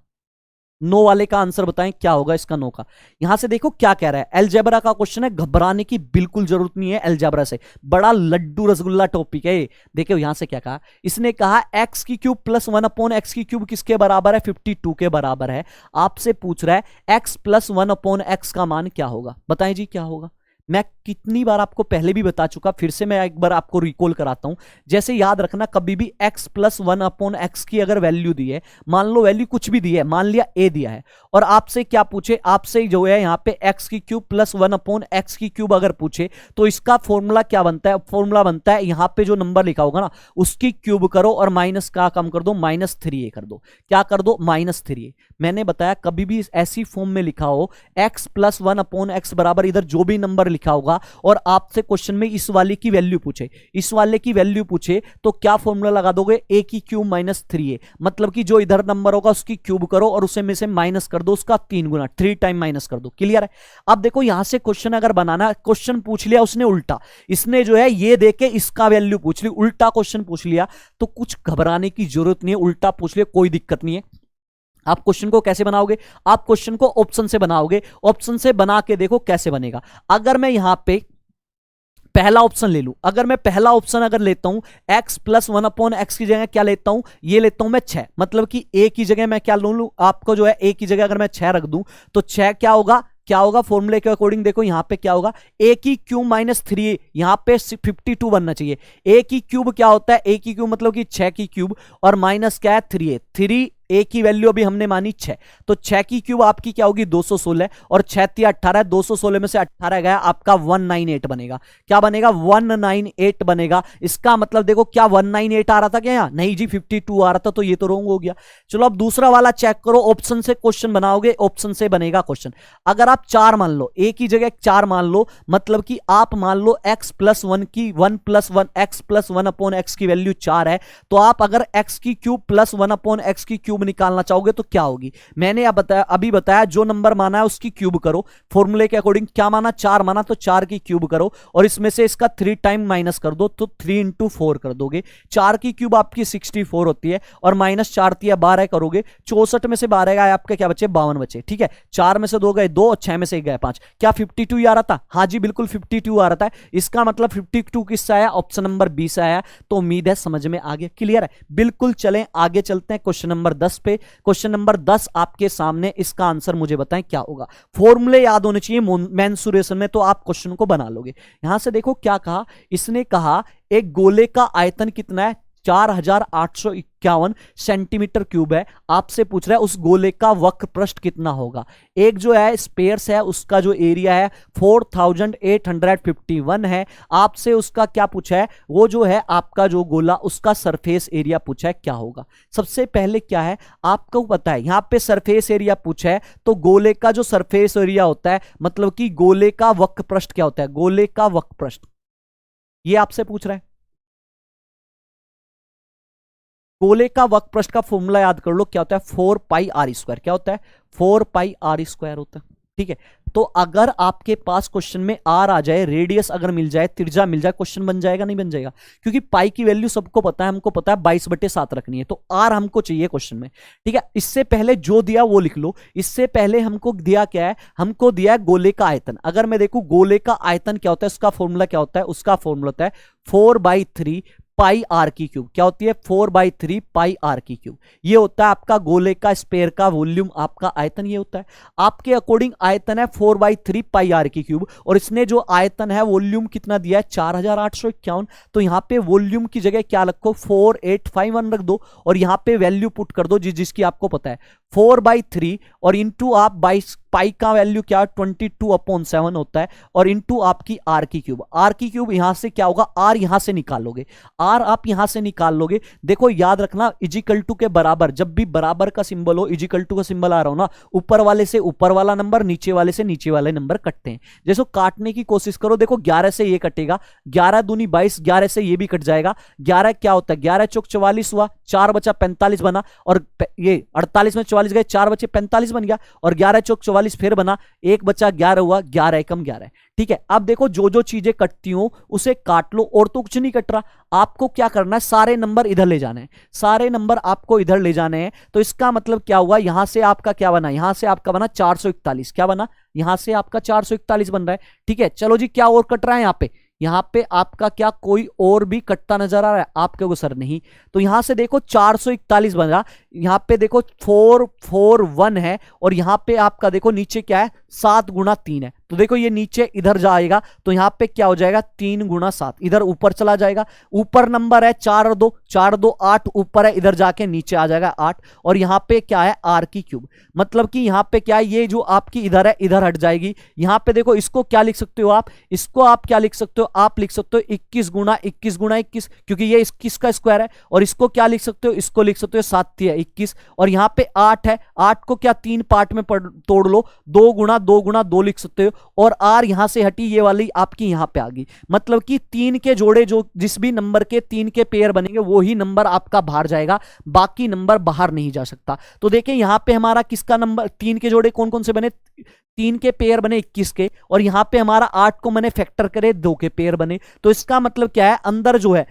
नो वाले का आंसर बताएं क्या होगा इसका, नो का। यहां से देखो क्या कह रहा है, अलजेब्रा का क्वेश्चन है, घबराने की बिल्कुल जरूरत नहीं है। अलजेब्रा से बड़ा लड्डू रसगुल्ला टॉपिक है। देखो यहां से क्या कहा, इसने कहा एक्स की क्यूब प्लस 1/x³ किसके बराबर है, 52 के बराबर है। आपसे पूछ रहा है x प्लस 1/x का मान क्या होगा, बताएं जी क्या होगा। मैं कितनी बार आपको पहले भी बता चुका, फिर से मैं एक बार आपको रिकॉल कराता हूं। जैसे याद रखना, कभी भी x प्लस 1/x की अगर वैल्यू दी है, मान लो वैल्यू कुछ भी दी है, मान लिया a दिया है, और आपसे क्या पूछे, आपसे जो है यहां पे x की क्यूब प्लस 1/x³ अगर पूछे, तो इसका फॉर्मूला क्या बनता है, फॉर्मूला बनता है यहां पे जो नंबर लिखा होगा ना उसकी क्यूब करो और माइनस का कम कर दो, -3a कर दो। क्या कर दो, -3a। मैंने बताया कभी भी ऐसी फॉर्म में लिखा हो x प्लस 1/x बराबर इधर जो भी नंबर लिखा होगा, और आपसे क्वेश्चन में इस वाले की वैल्यू पूछे, इस वाले की वैल्यू पूछे, तो क्या फॉर्मूला लगा दोगे, a की क्यूब -3a। मतलब कि जो इधर नंबर होगा उसकी क्यूब करो और उसे में से माइनस कर दो उसका 3 गुना, 3 टाइम माइनस कर दो। क्लियर है? अब देखो यहां से क्वेश्चन अगर बनाना, क्वेश्चन पूछ लिया उसने उल्टा, इसने जो है ये देके इसका वैल्यू पूछ ली, उल्टा क्वेश्चन पूछ लिया, तो कुछ घबराने की जरूरत नहीं है। उल्टा पूछ लिया कोई दिक्कत नहीं है। आप क्वेश्चन को कैसे बनाओगे, आप क्वेश्चन को ऑप्शन से बनाओगे। ऑप्शन से बना के देखो कैसे बनेगा। अगर मैं यहां पे पहला ऑप्शन ले लूं, अगर मैं पहला ऑप्शन अगर लेता हूं x प्लस 1/x की जगह क्या लेता हूं, ये लेता हूं मैं 6। मतलब कि a की जगह मैं क्या लूं, आपको जो है a की जगह अगर मैं 6 रख दूं तो 6 क्या होगा, क्या होगा फॉर्मूले के अकॉर्डिंग। देखो यहां पे क्या होगा, a की क्यूब -3a, यहां पे 52 बनना चाहिए। a की क्यूब क्या होता है, a की क्यूब मतलब कि 6 की क्यूब, और माइनस क्या है 3a। 3a की वैल्यू अभी हमने मानी 6, तो 6 की क्यूब आपकी क्या होगी 216, और 6 × 18, 216 में से 18 गया आपका 198 बनेगा। क्या बनेगा, 198 बनेगा। इसका मतलब देखो क्या 198 आ रहा था क्या, यहाँ नहीं जी 52 आ रहा था, तो ये तो रॉन्ग हो गया। चलो अब दूसरा वाला चेक करो, ऑप्शन से क्वेश्चन बनाओगे, ऑप्शन से बनेगा क्वेश्चन। अगर आप 4 मान लो, a की जगह 4 मान लो, मतलब कि आप मान लो x प्लस 1 की 1 प्लस 1 x प्लस 1/x की वैल्यू 4 है, तो आप अगर x की क्यूब प्लस 1/x की क्यूब निकालना चाहोगे तो क्या होगी। मैंने अभी बताया जो नंबर माना है उसकी क्यूब करो, फॉर्मूले के अकॉर्डिंग क्या माना, 4 माना, तो 4 की क्यूब करो और इसमें से इसका 3 टाइम माइनस कर दो, तो 3 × 4 कर दोगे। 4 की क्यूब आपकी 64 होती है, और -4 दिया 12 करोगे, 64 में से 12 गए आपके क्या बचे, 52 बचे। ठीक है, 4 में से 2 गए 2, 6 में से 1 गए 5। क्या 52 ही आ रहा था, हाँ जी बिल्कुल 52 आ रहा था। इसका मतलब 52 किससे आया, ऑप्शन नंबर 20 आया। तो उम्मीद है समझ में आ गया, क्लियर है बिल्कुल। चलें आगे चलते हैं क्वेश्चन नंबर 10 पे। क्वेश्चन नंबर 10 आपके सामने, इसका आंसर मुझे बताएं क्या होगा। फॉर्मूले याद होने चाहिए मेंसुरेशन में, तो आप क्वेश्चन को बना लोगे। यहां से देखो क्या कहा, इसने कहा एक गोले का आयतन कितना है, 4851 51 सेंटीमीटर क्यूब है। आपसे पूछ रहा है उस गोले का वक्र पृष्ठ कितना होगा। एक जो है स्पेयर्स है उसका जो एरिया है 4851 है। आपसे उसका क्या पूछा है, वो जो है आपका जो गोला उसका सरफेस एरिया पूछा है क्या होगा। सबसे पहले क्या है आपको पता है, यहां पे सरफेस एरिया पूछा है तो गोले का जो सरफेस एरिया होता है मतलब कि गोले का वक्र पृष्ठ क्या होता है, गोले का वक्र पृष्ठ ये आपसे पूछ रहा है। गोले का वक्र पृष्ठ का फॉर्मूला याद कर लो क्या होता है, 4 पाई आर स्क्वायर। क्या होता है, 4 पाई आर स्क्वायर होता है। ठीक है, तो अगर आपके पास क्वेश्चन में आर आ जाए, रेडियस अगर मिल जाए, त्रिज्या मिल जाए, क्वेश्चन बन जाएगा नहीं बन जाएगा? क्योंकि पाई की वैल्यू सबको पता है, हमको पता है 22/7 रखनी है, तो आर हमको चाहिए क्वेश्चन में। ठीक है, इससे पहले जो दिया वो लिख लो। इससे पहले हमको दिया क्या है, हमको दिया है गोले का आयतन। अगर मैं देखूं गोले का आयतन क्या होता है, उसका फॉर्मूला क्या होता है, उसका फॉर्मूला होता है 4/3 पाई आर की क्यूब। क्या होती है, 4/3 पाई आर की क्यूब। ये होता है आपका गोले का स्पेयर का वॉल्यूम, आपका आयतन ये होता है। आपके अकॉर्डिंग आयतन है 4/3 पाई आर की क्यूब, और इसने जो आयतन है वॉल्यूम कितना दिया है 4851। तो यहां पे वॉल्यूम की जगह क्या रखो, 4851 रख दो, और यहां पे वैल्यू पुट कर दो जिसकी आपको पता है 4/3 और इंटू आप 22 पाई का वैल्यू क्या 22/7 होता है, और इंटू आपकी आर की क्यूब। आर की क्यूब यहां से क्या होगा, आर यहां से निकालोगे, आर आप यहां से निकाल लोगे। देखो याद रखना इजिकल टू के बराबर, जब भी बराबर का सिंबल हो, इजिकल टू का सिंबल आ रहा हो ना, ऊपर वाले से ऊपर वाला नंबर, नीचे वाले से नीचे वाले नंबर कटते हैं। जैसे काटने की कोशिश करो, देखो 11 से ये कटेगा, 11 दूनी 22, 11 से ये भी कट जाएगा। 11 क्या होता है, 11 चौक 44 हुआ, 4 बचा 45 बना, और ये 48 में 44 गए, 4 बचे 45 बन गया, और 11 चौक 44 फिर बना, 1 बचा 11 हुआ, 11 एकम 11। ठीक है, अब देखो जो जो चीजें कटती हो उसे काट लो, और तो कुछ नहीं कट रहा। आपको क्या करना है, सारे नंबर इधर ले जाने हैं, सारे नंबर आपको इधर ले जाने हैं। तो इसका मतलब क्या हुआ, यहां से आपका क्या बना, यहां से आपका बना 441। क्या बना, यहां से आपका 441 बन रहा है। ठीक है, चलो जी क्या और कट रहा है यहां पे आपका क्या कोई और भी कटता नजर आ रहा है आपके को, सर नहीं। तो यहां से देखो 441 बन रहा, यहां पे देखो 441 है, और यहां पे आपका देखो नीचे क्या है 7 गुणा 3 है। तो देखो ये नीचे इधर जाएगा, तो यहां पे क्या हो जाएगा 3 गुणा 7, इधर ऊपर चला जाएगा। ऊपर नंबर है 4 और 2, 4 2 8 ऊपर है, इधर जाके नीचे आ जाएगा 8, और यहां पे क्या है आर की क्यूब। मतलब कि यहां पे क्या है, ये जो आपकी इधर है इधर हट जाएगी। यहां पे देखो इसको क्या लिख सकते हो आप, इसको आप क्या लिख सकते हो, आप लिख सकते हो 21 गुणा 21 गुणा 21, क्योंकि ये 21 का स्क्वायर है। और इसको क्या लिख सकते हो, इसको लिख सकते हो 7 है 21, और यहां पे 8 है, 8 को क्या 3 पार्ट में तोड़ लो, 2 गुणा 2 गुणा 2 लिख सकते हो, और आर यहां से हटी, ये वाली आपकी यहां पे आ गई। मतलब कि 3 के जोड़े, जो जिस भी नंबर के 3 के पेयर बनेंगे वो ही नंबर आपका बाहर जाएगा, बाकी नंबर बाहर नहीं जा सकता। तो देखिए यहां पे हमारा किसका नंबर, 3 के जोड़े कौन कौन से बने, 3 के पेयर बने 21 के, और यहां पे हमारा 8 को मैंने फैक्टर करे 2 के पेयर बने। तो इसका मतलब क्या है, अंदर जो है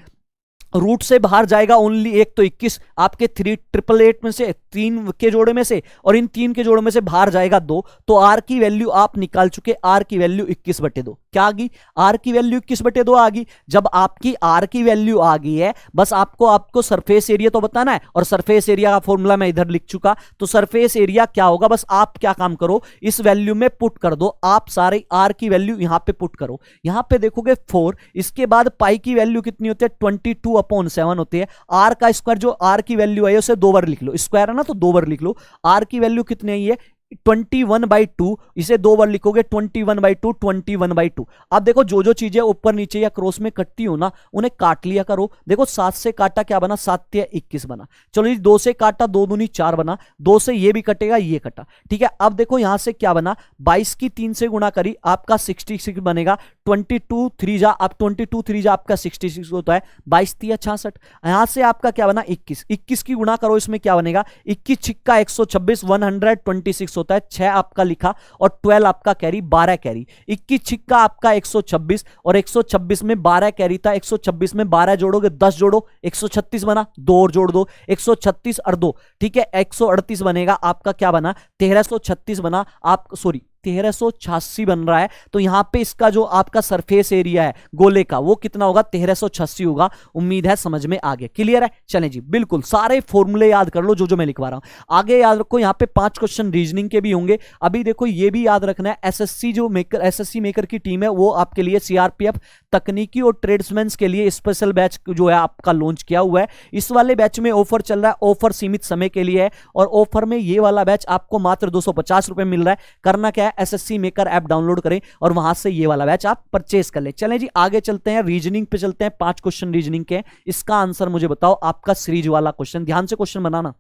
रूट से बाहर जाएगा ओनली एक, तो 21 आपके 3888 में से 3 के जोड़े में से, और इन 3 के जोड़े में से बाहर जाएगा 2। तो आर की वैल्यू आप निकाल चुके, आर की वैल्यू 21/2 क्या आ गई, आर की वैल्यू 21/2 आ गई। जब आपकी आर की वैल्यू आ गई है, बस आपको सरफेस एरिया तो बताना है, और सरफेस एरिया का फॉर्मूला मैं इधर लिख चुका। तो सरफेस एरिया क्या होगा, बस आप क्या काम करो, इस वैल्यू में पुट कर दो, आप सारे आर की वैल्यू यहां पे पुट करो। यहां पे देखोगे 4, इसके बाद पाई की वैल्यू कितनी होती है 22/7 होती है। आर का स्क्वायर, जो आर की वैल्यू है उसे 2 बार लिख लो, स्क्वायर है ना तो 2 बार लिख लो। आर की वैल्यू कितनी आई है 21/2, इसे 2 बार लिखोगे 21/2 21/2। अब देखो जो जो चीजें ऊपर नीचे या क्रॉस में कटती हो ना, उन्हें काट लिया करो। देखो 7 से काटा क्या बना, 7 या 21 बना। चलो जी 2 से काटा 2 दूनी 4 बना, 2 से ये भी कटेगा, ये कटा। ठीक है, अब देखो यहां से क्या बना, 22 की 3 से गुणा करी आपका 66 बनेगा, 22 3 जा, अब 22 3 जा आपका 66 होता है, 22 3 66। यहां से आपका क्या बना 21, 21 की गुणा करो, इसमें क्या बनेगा 21 छिक्का 126, 126 होता है, 6 आपका लिखा, और 12 आपका कैरी, 12 कैरी। 21 छिक्का आपका 126, और 126 में 12 कैरी था, 126 में 12 जोड़ोगे 10 जोड़ो 136 बना, 2 और जोड़ दो 136 और 2, ठीक है 138 बनेगा आपका, क्या बना 1336 बना, आप सॉरी 1386 बन रहा है, तो यहां पे इसका जो आपका सरफेस एरिया है गोले का वो कितना होगा, 1386 होगा। उम्मीद है समझ में आ गया, क्लियर है। चलें जी, बिल्कुल सारे फॉर्मूले याद कर लो जो मैं लिखवा रहा हूं। आगे याद रखो, यहां पे 5 क्वेश्चन रीजनिंग के भी होंगे। अभी देखो ये भी याद रखना है, एसएससी मेकर की टीम है वो आपके लिए सीआरपीएफ तकनीकी और ट्रेड्समैन के लिए स्पेशल बैच जो है आपका लॉन्च किया हुआ है। इस वाले बैच में ऑफर चल रहा है, ऑफर सीमित समय के लिए है, और ऑफर में ये वाला बैच आपको मात्र 250 रुपए मिल रहा है। करना क्या है, एसएससी मेकर ऐप डाउनलोड करें और वहां से ये वाला बैच आप परचेस कर ले। चलें जी आगे चलते हैं, रीजनिंग पे चलते हैं। 5 क्वेश्चन रीजनिंग के, इसका आंसर मुझे बताओ, आपका सीरीज वाला क्वेश्चन, ध्यान से क्वेश्चन बनाना।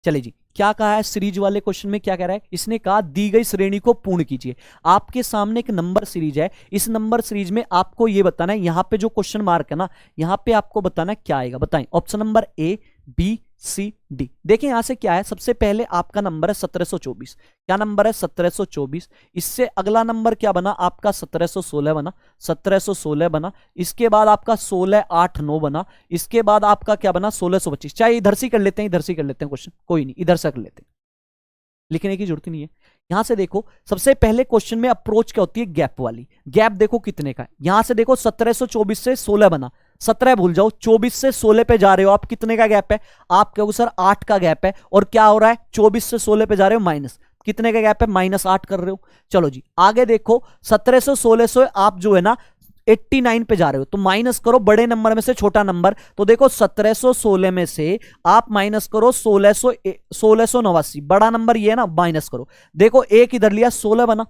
चले जी, क्या कहा है सीरीज वाले क्वेश्चन में, क्या कह रहा है, इसने कहा दी गई श्रेणी को पूर्ण कीजिए। आपके सामने एक नंबर सीरीज है, इस नंबर सीरीज में आपको यह बताना है, यहां पे जो क्वेश्चन मार्क है ना, यहां पे आपको बताना है क्या आएगा, बताएं। ऑप्शन नंबर ए, बी, सी, डी। देखें यहां से क्या है, सबसे पहले आपका नंबर है 1724। क्या नंबर है, 1724। इससे अगला नंबर क्या बना आपका, 1716 बना, 1716 बना। इसके बाद आपका 1689 बना। इसके बाद आपका क्या बना, 1625। चाहे इधर से कर लेते हैं, इधर से कर लेते हैं क्वेश्चन, कोई नहीं, इधर से कर लेते हैं, लिखने की जरूरत नहीं है। यहां से देखो, सबसे पहले क्वेश्चन में अप्रोच क्या होती है, गैप वाली। गैप देखो कितने का है, यहां से देखो 1724 से 16 बना, 17 भूल जाओ, 24 से 16 पे जा रहे हो आप, कितने का गैप है, आप कहोगे सर 8 का गैप है। और क्या हो रहा है, 24 से 16 पे जा रहे हो, माइनस, कितने का गैप है, -8 कर रहे हो। चलो जी आगे देखो, 1700 1600 आप जो है ना 89 पे जा रहे हो, तो माइनस करो बड़े नंबर में से छोटा नंबर। तो देखो 1716 में से आप माइनस करो 1689, बड़ा नंबर ये है ना, माइनस करो। देखो एक इधर लिया, 16 बना,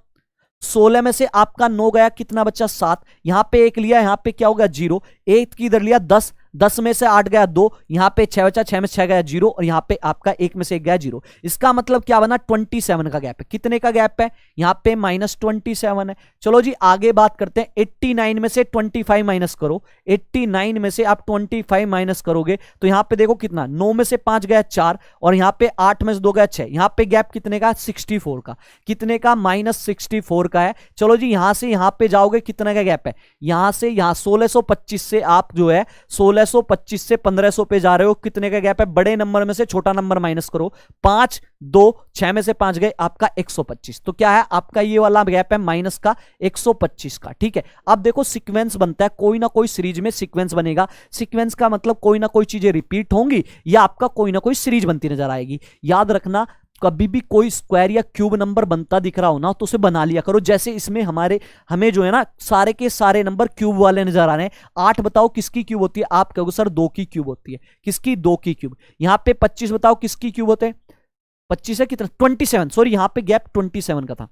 16 में से आपका 9 गया, कितना बचा, 7। यहां पे एक लिया, यहां पे क्या हो गया, 0। एक की इधर लिया, 10, 10 में से 8 गया 2, यहां पे 6 बचा, 6 में से 6 गया 0, और यहां पे आपका 1 में से 1 गया 0। इसका मतलब क्या बना, 27 का गैप है। कितने का गैप है, यहां पे -27 है। चलो जी आगे बात करते हैं, 89 में से 25 माइनस करो। 89 में से आप 25 माइनस करोगे तो यहां पे देखो कितना, 9 में से 5 गया 4, और यहां पे 8 में से 2 गया 6। यहां पे गैप कितने का, 64 का। कितने का, -64 का है। चलो जी यहां से यहां पे जाओगे, कितने का गैप है, यहां से यहां 1625 से आप जो है 1625 से 1500 पे जा रहे हो, कितने का गैप है, बड़े नंबर में से छोटा नंबर माइनस करो, 5 2 6 में से 5 गए, आपका 125। तो क्या है, आपका ये वाला गैप है माइनस का 125 का। ठीक है, अब देखो सीक्वेंस बनता है, कोई ना कोई सीरीज में सीक्वेंस बनेगा। सीक्वेंस का मतलब कोई ना कोई चीजें रिपीट होंगी या आपका कोई ना कोई सीरीज बनती नजर आएगी। याद रखना, कभी भी कोई स्क्वायर या क्यूब नंबर बनता दिख रहा हो ना, तो उसे बना लिया करो। जैसे इसमें हमें जो है ना सारे के सारे नंबर क्यूब वाले नजर आ रहे हैं। 8 बताओ किसकी क्यूब होती है, आप कहोगे सर 2 की क्यूब होती है। किसकी, 2 की क्यूब। यहां पे 25 बताओ किसकी क्यूब होते हैं, 25 है कितना, 27। सॉरी यहां पे गैप 27 का था,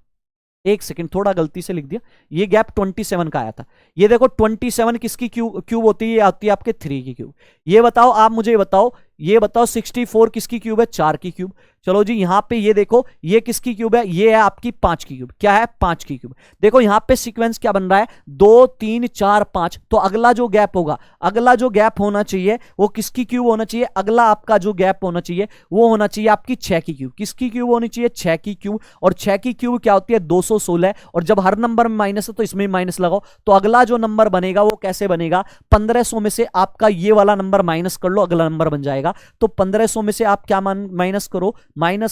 एक सेकंड थोड़ा गलती से लिख दिया, ये गैप 27 का आया था। ये देखो 27 किसकी क्यूब होती है, ये आती है आपके 3 की क्यूब। ये बताओ, आप मुझे बताओ, ये बताओ 64 किसकी क्यूब है, 4 की क्यूब। चलो जी यहां पे ये देखो, ये किसकी क्यूब है, ये है आपकी 5 की क्यूब। क्या है, 5 की क्यूब। देखो यहां पे सीक्वेंस क्या बन रहा है, 2 3 4 5। तो अगला जो गैप होगा, अगला जो गैप होना चाहिए वो किसकी क्यूब होना चाहिए, अगला आपका जो गैप होना चाहिए वो होना चाहिए आपकी 6 की क्यूब। किसकी क्यूब होनी चाहिए, 6 की क्यूब। और 6 की क्यूब क्या होती है, 216। और जब हर नंबर में माइनस है तो इसमें माइनस लगाओ, तो अगला जो नंबर बनेगा वो कैसे बनेगा, 1500 में से आपका ये वाला नंबर माइनस कर लो, अगला नंबर बन जाएगा। तो 1500 में से आप क्या माइनस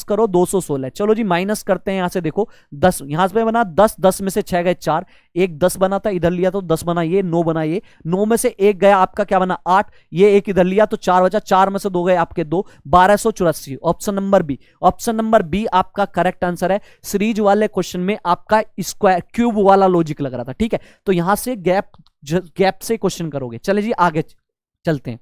करो 216। चलो जी माइनस करते हैं, यहां से देखो 10, यहां पे बना 10, 10 में से 6 गए 4, एक 10 बना था इधर लिया तो 10 बना, ये 9 बना, ये 9 में से 1 गया आपका क्या बना 8, ये एक इधर लिया तो 4 बचा, 4 में से 2 गए आपके 2, 1284। Option number B, option number B आपका करेक्ट आंसर है। सीरीज वाले क्वेश्चन में आपका स्क्वायर क्यूब वाला लॉजिक लग रहा था। ठीक है, तो यहां से गैप से क्वेश्चन करोगे। चले जी आगे चलते हैं,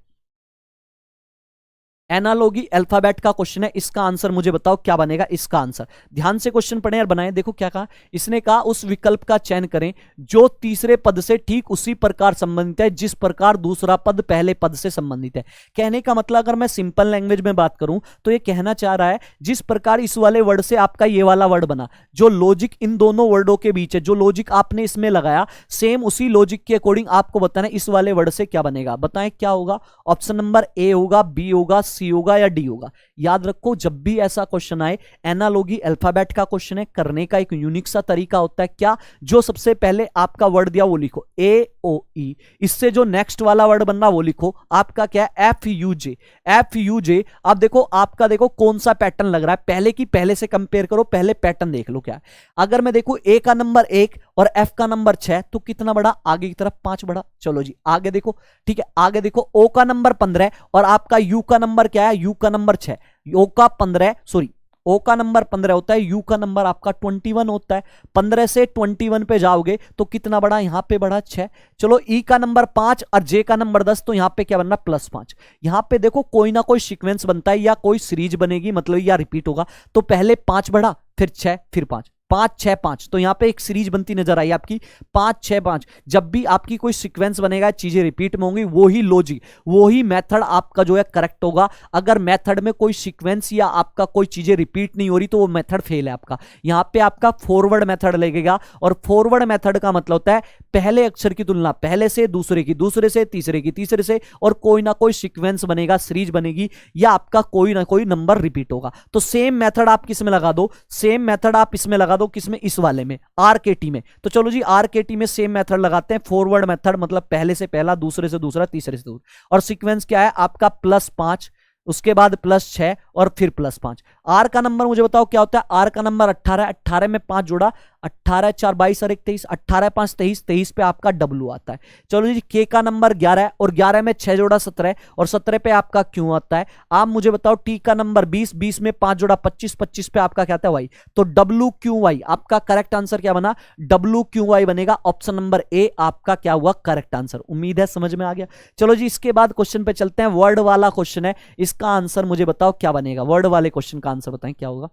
एनालॉगी अल्फाबेट का क्वेश्चन है, इसका आंसर मुझे बताओ क्या बनेगा। इसका आंसर ध्यान से क्वेश्चन पढ़ें और बनाएं। देखो क्या कहा, इसने कहा उस विकल्प का चयन करें जो तीसरे पद से ठीक उसी प्रकार संबंधित है जिस प्रकार दूसरा पद पहले पद से संबंधित है। कहने का मतलब अगर मैं सिंपल लैंग्वेज में बात करूं तो ये कहना चाह रहा है जिस प्रकार इस वाले वर्ड से आपका ये वाला वर्ड बना, जो लॉजिक इन दोनों वर्डों के बीच है, जो लॉजिक आपने इसमें लगाया, सेम उसी लॉजिक के अकॉर्डिंग आपको बताना इस वाले वर्ड से क्या बनेगा। बताएं क्या होगा, ऑप्शन नंबर ए होगा, बी होगा, सी होगा या डी होगा। याद रखो जब भी ऐसा क्वेश्चन आए, एनालॉजी अल्फाबेट का क्वेश्चन है, करने का एक यूनिक सा तरीका होता है क्या, जो सबसे पहले आपका वर्ड दिया वो लिखो ए ओ ई, इससे जो नेक्स्ट वाला वर्ड बनना वो लिखो आपका क्या है F you J, F you जे। अब देखो आपका देखो कौन सा पैटर्न लग रहा है, पहले की पहले से कंपेयर करो, पहले पैटर्न देख लो क्या है। अगर मैं देखूं ए का नंबर 1 और एफ का नंबर 6 तो कितना बड़ा, आगे की तरफ 5 बड़ा। चलो जी आगे देखो, ठीक है आगे देखो ओ का नंबर 15 और आपका यू का नंबर क्या है, यू का नंबर 6, ओ का 15 सॉरी ओ का नंबर 15 होता है, यू का नंबर आपका 21 होता है। 15 से 21 पे जाओगे तो कितना बड़ा, यहां पे बड़ा 6। चलो ई का नंबर 5 और जे का नंबर 10, तो यहां पे क्या बनना +5। यहां पे देखो कोई ना कोई सीक्वेंस बनता है या कोई सीरीज बनेगी, मतलब या रिपीट होगा, तो पहले 5 बढ़ा फिर 6 फिर 5, 5 6 5, तो यहां पे एक सीरीज बनती नजर आई आपकी 5 6 5। जब भी आपकी कोई सीक्वेंस बनेगा, चीजें रिपीट में होंगी, वही लॉजिक वही मेथड आपका जो है करेक्ट होगा। अगर मेथड में कोई सीक्वेंस या आपका कोई चीजें रिपीट नहीं हो रही तो वो मेथड फेल है आपका। यहां पे आपका फॉरवर्ड मेथड लगेगा, और फॉरवर्ड मेथड का मतलब होता है पहले अक्षर की तुलना पहले से, दूसरे की दूसरे से, तीसरे की तीसरे से, और कोई ना कोई सीक्वेंस बनेगा, सीरीज बनेगी, या आपका कोई ना कोई नंबर रिपीट होगा। तो सेम मेथड आप किस में लगा दो, सेम मेथड आप इसमें लगा दो, किसमें, इस वाले में, आरकेटी में। तो चलो जी आरकेटी में सेम मेथड लगाते हैं, फॉरवर्ड मेथड मतलब पहले से पहला, दूसरे से दूसरा, तीसरे से दूसरा, और सीक्वेंस क्या है आपका +5, उसके बाद +6 और फिर +5। आर का नंबर मुझे बताओ क्या होता है, आर का नंबर 18, 18 में 5 जोड़ा, 18 4 22 और 1 23, 18 5 23, 23 पे आपका डब्ल्यू आता है। चलो जी के का नंबर 11 है, और 11 में 6 जोड़ा 17, और 17 पे आपका क्यों आता है। आप मुझे बताओ टी का नंबर 20, 20 में 5 जोड़ा 25, 25 पे आपका क्या आता है वाई, तो डब्ल्यू क्यू वाई। आपका करेक्ट आंसर क्या बना, डब्ल्यू क्यू वाई बनेगा। ऑप्शन नंबर ए आपका क्या हुआ करेक्ट आंसर। उम्मीद है समझ में आ गया। चलो जी इसके बाद क्वेश्चन पे चलते हैं, वर्ड वाला क्वेश्चन है, इसका आंसर मुझे बताओ क्या बनेगा, वर्ड वाले क्वेश्चन का आंसर बताएं क्या होगा।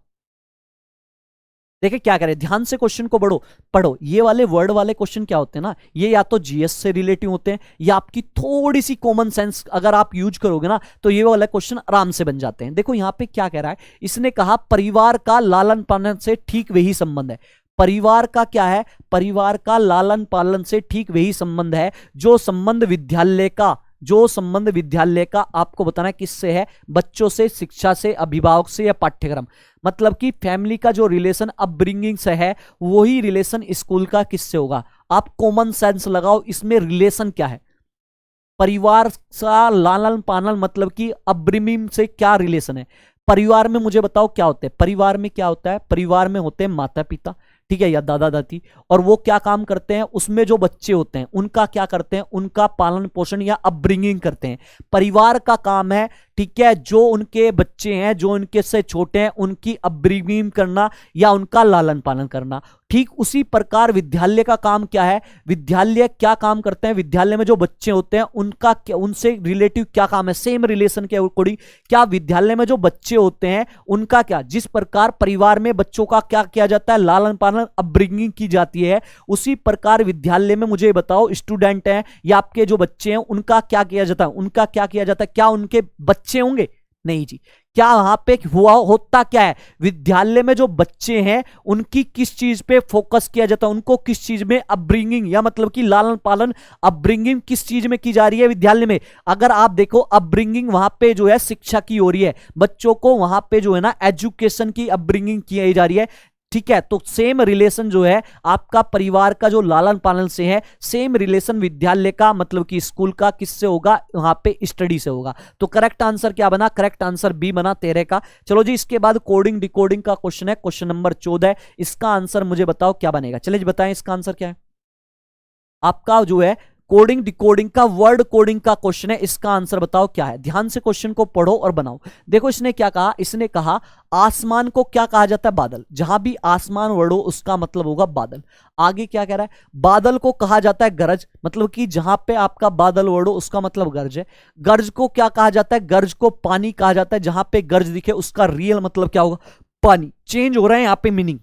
देखिए क्या करें, ध्यान से क्वेश्चन को पढ़ो। ये वाले वर्ड वाले क्वेश्चन क्या होते हैं ना, ये या तो जीएस से रिलेटिव होते हैं, या आपकी थोड़ी सी कॉमन सेंस अगर आप यूज करोगे ना तो ये वाले क्वेश्चन आराम से बन जाते हैं। देखो यहां पे क्या कह रहा है, इसने कहा परिवार का लालन पालन से ठीक वही संबंध है। परिवार का क्या है, परिवार का लालन पालन से ठीक वही संबंध है जो संबंध विद्यालय का आपको बताना है किससे है, बच्चों से, शिक्षा से, अभिभावक से, या पाठ्यक्रम। मतलब कि फैमिली का जो रिलेशन अपब्रिंगिंग से है वही रिलेशन स्कूल का किससे होगा। आप कॉमन सेंस लगाओ, इसमें रिलेशन क्या है, परिवार का लालन पालन मतलब कि अपब्रिंगिंग से क्या रिलेशन है। परिवार में मुझे बताओ क्या होता है, परिवार में क्या होता है, परिवार में होते हैं माता पिता, ठीक है, या दादा दादी, और वो क्या काम करते हैं, उसमें जो बच्चे होते हैं उनका क्या करते हैं, उनका पालन पोषण या अपब्रिंगिंग करते हैं। परिवार का काम है, ठीक है, जो उनके बच्चे हैं, जो उनके से छोटे हैं, उनकी अपब्रिंगिंग करना या उनका लालन पालन करना। ठीक उसी प्रकार विद्यालय का काम क्या है, विद्यालय क्या काम करते हैं, विद्यालय में जो बच्चे होते हैं उनका क्या, उनसे रिलेटिव क्या काम है, सेम रिलेशन के अकॉर्डिंग क्या विद्यालय में जो बच्चे होते हैं उनका क्या, जिस प्रकार परिवार में बच्चों का क्या किया जाता है, लालन पालन अपब्रिंगिंग की जाती है, उसी प्रकार विद्यालय में मुझे बताओ स्टूडेंट हैं या आपके जो बच्चे हैं उनका क्या किया जाता है, उनका क्या किया जाता है, क्या उनके बच्चे होंगे, नहीं जी, क्या वहां पे होता क्या है, विद्यालय में जो बच्चे हैं उनकी किस चीज पे फोकस किया जाता है, उनको किस चीज में अपब्रिंगिंग या मतलब कि लालन पालन अपब्रिंगिंग किस चीज में की जा रही है विद्यालय में। अगर आप देखो अपब्रिंगिंग वहां पे जो है शिक्षा की हो रही है, बच्चों को वहां पे जो है ना एजुकेशन की अपब्रिंगिंग की जा रही है, ठीक है। तो सेम रिलेशन जो है आपका परिवार का जो लालन पालन से है, सेम रिलेशन विद्यालय का मतलब कि स्कूल का किससे होगा, वहां पे स्टडी से होगा। तो करेक्ट आंसर क्या बना, करेक्ट आंसर बी बना 13 का। चलो जी इसके बाद कोडिंग डिकोडिंग का क्वेश्चन है, क्वेश्चन नंबर 14, इसका आंसर मुझे बताओ क्या बनेगा। चलिए जी बताएं इसका आंसर क्या है। आपका जो है कोडिंग डिकोडिंग का वर्ड कोडिंग का क्वेश्चन है, इसका आंसर बताओ क्या है। ध्यान से क्वेश्चन को पढ़ो और बनाओ। देखो इसने क्या कहा, इसने कहा आसमान को क्या कहा जाता है, बादल। जहां भी आसमान वर्ड हो उसका मतलब होगा बादल। आगे क्या कह रहा है, बादल को कहा जाता है गरज, मतलब कि जहां पे आपका बादल वर्ड हो उसका मतलब गरज है। गरज को क्या कहा जाता है, गरज को पानी कहा जाता है। जहां पे गरज दिखे उसका रियल मतलब क्या होगा, पानी। चेंज हो रहा है यहां पे मीनिंग,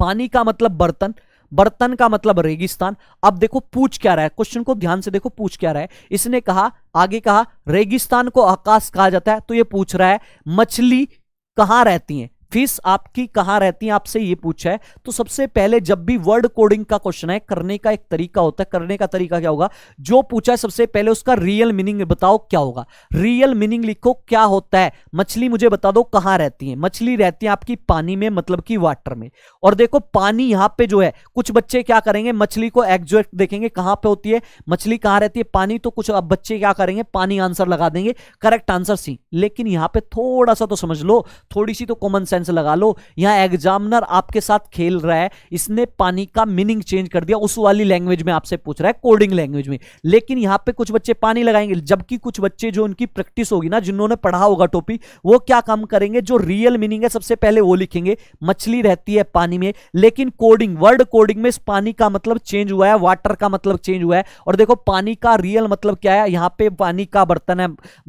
पानी का मतलब बर्तन, बर्तन का मतलब रेगिस्तान। अब देखो पूछ क्या रहा है, क्वेश्चन को ध्यान से देखो पूछ क्या रहा है। इसने कहा, आगे कहा रेगिस्तान को आकाश कहा जाता है, तो ये पूछ रहा है मछली कहां रहती हैं, फीस आपकी कहां रहती है, आपसे ये पूछा है। तो सबसे पहले जब भी वर्ड कोडिंग का क्वेश्चन है, करने का एक तरीका होता है। करने का तरीका क्या होगा, जो पूछा है सबसे पहले उसका रियल मीनिंग बताओ क्या होगा। रियल मीनिंग लिखो, क्या होता है मछली, मुझे बता दो कहां रहती है। मछली रहती है आपकी पानी में, मतलब कि वाटर में। और देखो पानी यहां पे जो है, कुछ बच्चे क्या करेंगे, मछली को एग्जैक्ट देखेंगे कहां पे होती है, मछली कहां रहती है, पानी। तो कुछ अब बच्चे क्या करेंगे, पानी आंसर लगा देंगे, करेक्ट आंसर सी। लेकिन यहां पे थोड़ा सा तो समझ लो, थोड़ी सी तो कॉमन सेंस लगा लो। यहां एग्जामिनर आपके साथ खेल रहा है, इसने पानी का मीनिंग चेंज कर दिया, उस वाली लैंग्वेज में आपसे पूछ रहा है, कोडिंग लैंग्वेज में। लेकिन यहां पे कुछ बच्चे पानी लगाएंगे, जबकि कुछ बच्चे जो उनकी प्रैक्टिस होगी ना, जिन्होंने पढ़ा होगा टॉपिक, वो क्या काम करेंगे, जो रियल मीनिंग है सबसे पहले वो लिखेंगे, मछली रहती है पानी में। लेकिन कोडिंग, वर्ड कोडिंग में इस पानी का मतलब चेंज हुआ है, वाटर का मतलब चेंज हुआ है। और देखो पानी का रियल मतलब क्या है, यहां पे पानी का बर्तन है,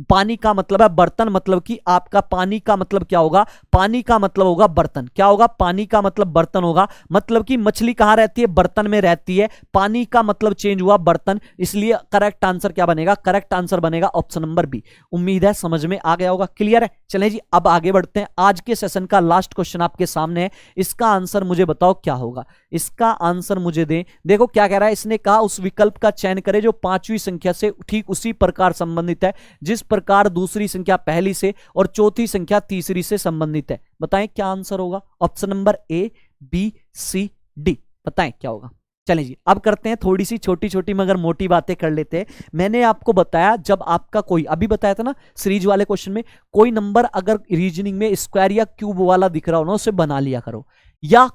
पानी का मतलब है बर्तन, मतलब कि आपका पानी का मतलब क्या होगा, पानी का मतलब होगा बर्तन। क्या होगा, पानी का मतलब बर्तन होगा, मतलब कि मछली कहां रहती है, बर्तन में रहती है। पानी का मतलब चेंज हुआ बर्तन, इसलिए करेक्ट आंसर क्या बनेगा, करेक्ट आंसर बनेगा ऑप्शन नंबर बी। उम्मीद है समझ में आ गया होगा, क्लियर है। चलें जी अब आगे बढ़ते हैं। आज के सेशन का लास्ट क्वेश्चन आपके सामने है, इसका आंसर मुझे बताओ क्या होगा, इसका आंसर मुझे दें। देखो क्या कह रहा है, इसने कहा उस विकल्प का चयन करें जो पांचवी संख्या से ठीक उसी प्रकार संबंधित है जिस प्रकार दूसरी संख्या पहली से और चौथी संख्या तीसरी से संबंधित है। बताएं क्या आंसर होगा, ऑप्शन नंबर ए, बी, सी, डी, बताएं क्या होगा। चलें जी अब करते हैं थोड़ी सी छोटी छोटी मगर मोटी बातें कर लेते हैं। मैंने आपको बताया, जब आपका कोई, अभी बताया था ना सीरीज वाले क्वेश्चन में, कोई नंबर अगर रीजनिंग में स्क्वायर या क्यूब वाला दिख रहा हो ना, उसे बना लिया करो। या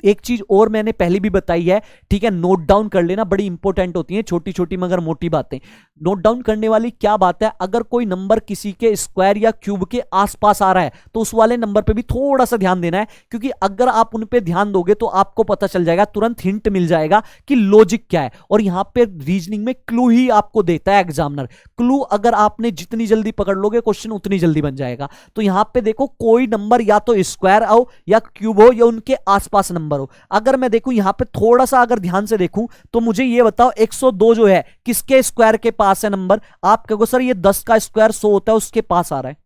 एक चीज और मैंने पहले भी बताई है, ठीक है, नोट डाउन कर लेना, बड़ी इंपॉर्टेंट होती है छोटी छोटी मगर मोटी बातें। नोट डाउन करने वाली क्या बात है, अगर कोई नंबर किसी के स्क्वायर या क्यूब के आसपास आ रहा है तो उस वाले नंबर पे भी थोड़ा सा ध्यान देना है, क्योंकि अगर आप उन पे ध्यान दोगे तो आपको पता चल जाएगा, तुरंत हिंट मिल जाएगा कि लॉजिक क्या है। और यहां पे रीजनिंग में क्लू ही आपको देता है एग्जामिनर। क्लू अगर आपने जितनी जल्दी पकड़ लोगे, क्वेश्चन उतनी जल्दी बन जाएगा। तो यहां पे देखो कोई नंबर या तो स्क्वायर हो या क्यूब हो या उनके आसपास नंबर हो। अगर मैं देखूं यहां पे थोड़ा सा अगर ध्यान से देखूं तो मुझे ये बताओ 102 जो है किसके स्क्वायर के पास है नंबर। आप कहोगे सर ये 10 का स्क्वायर 100 होता है, उसके पास आ रहा है,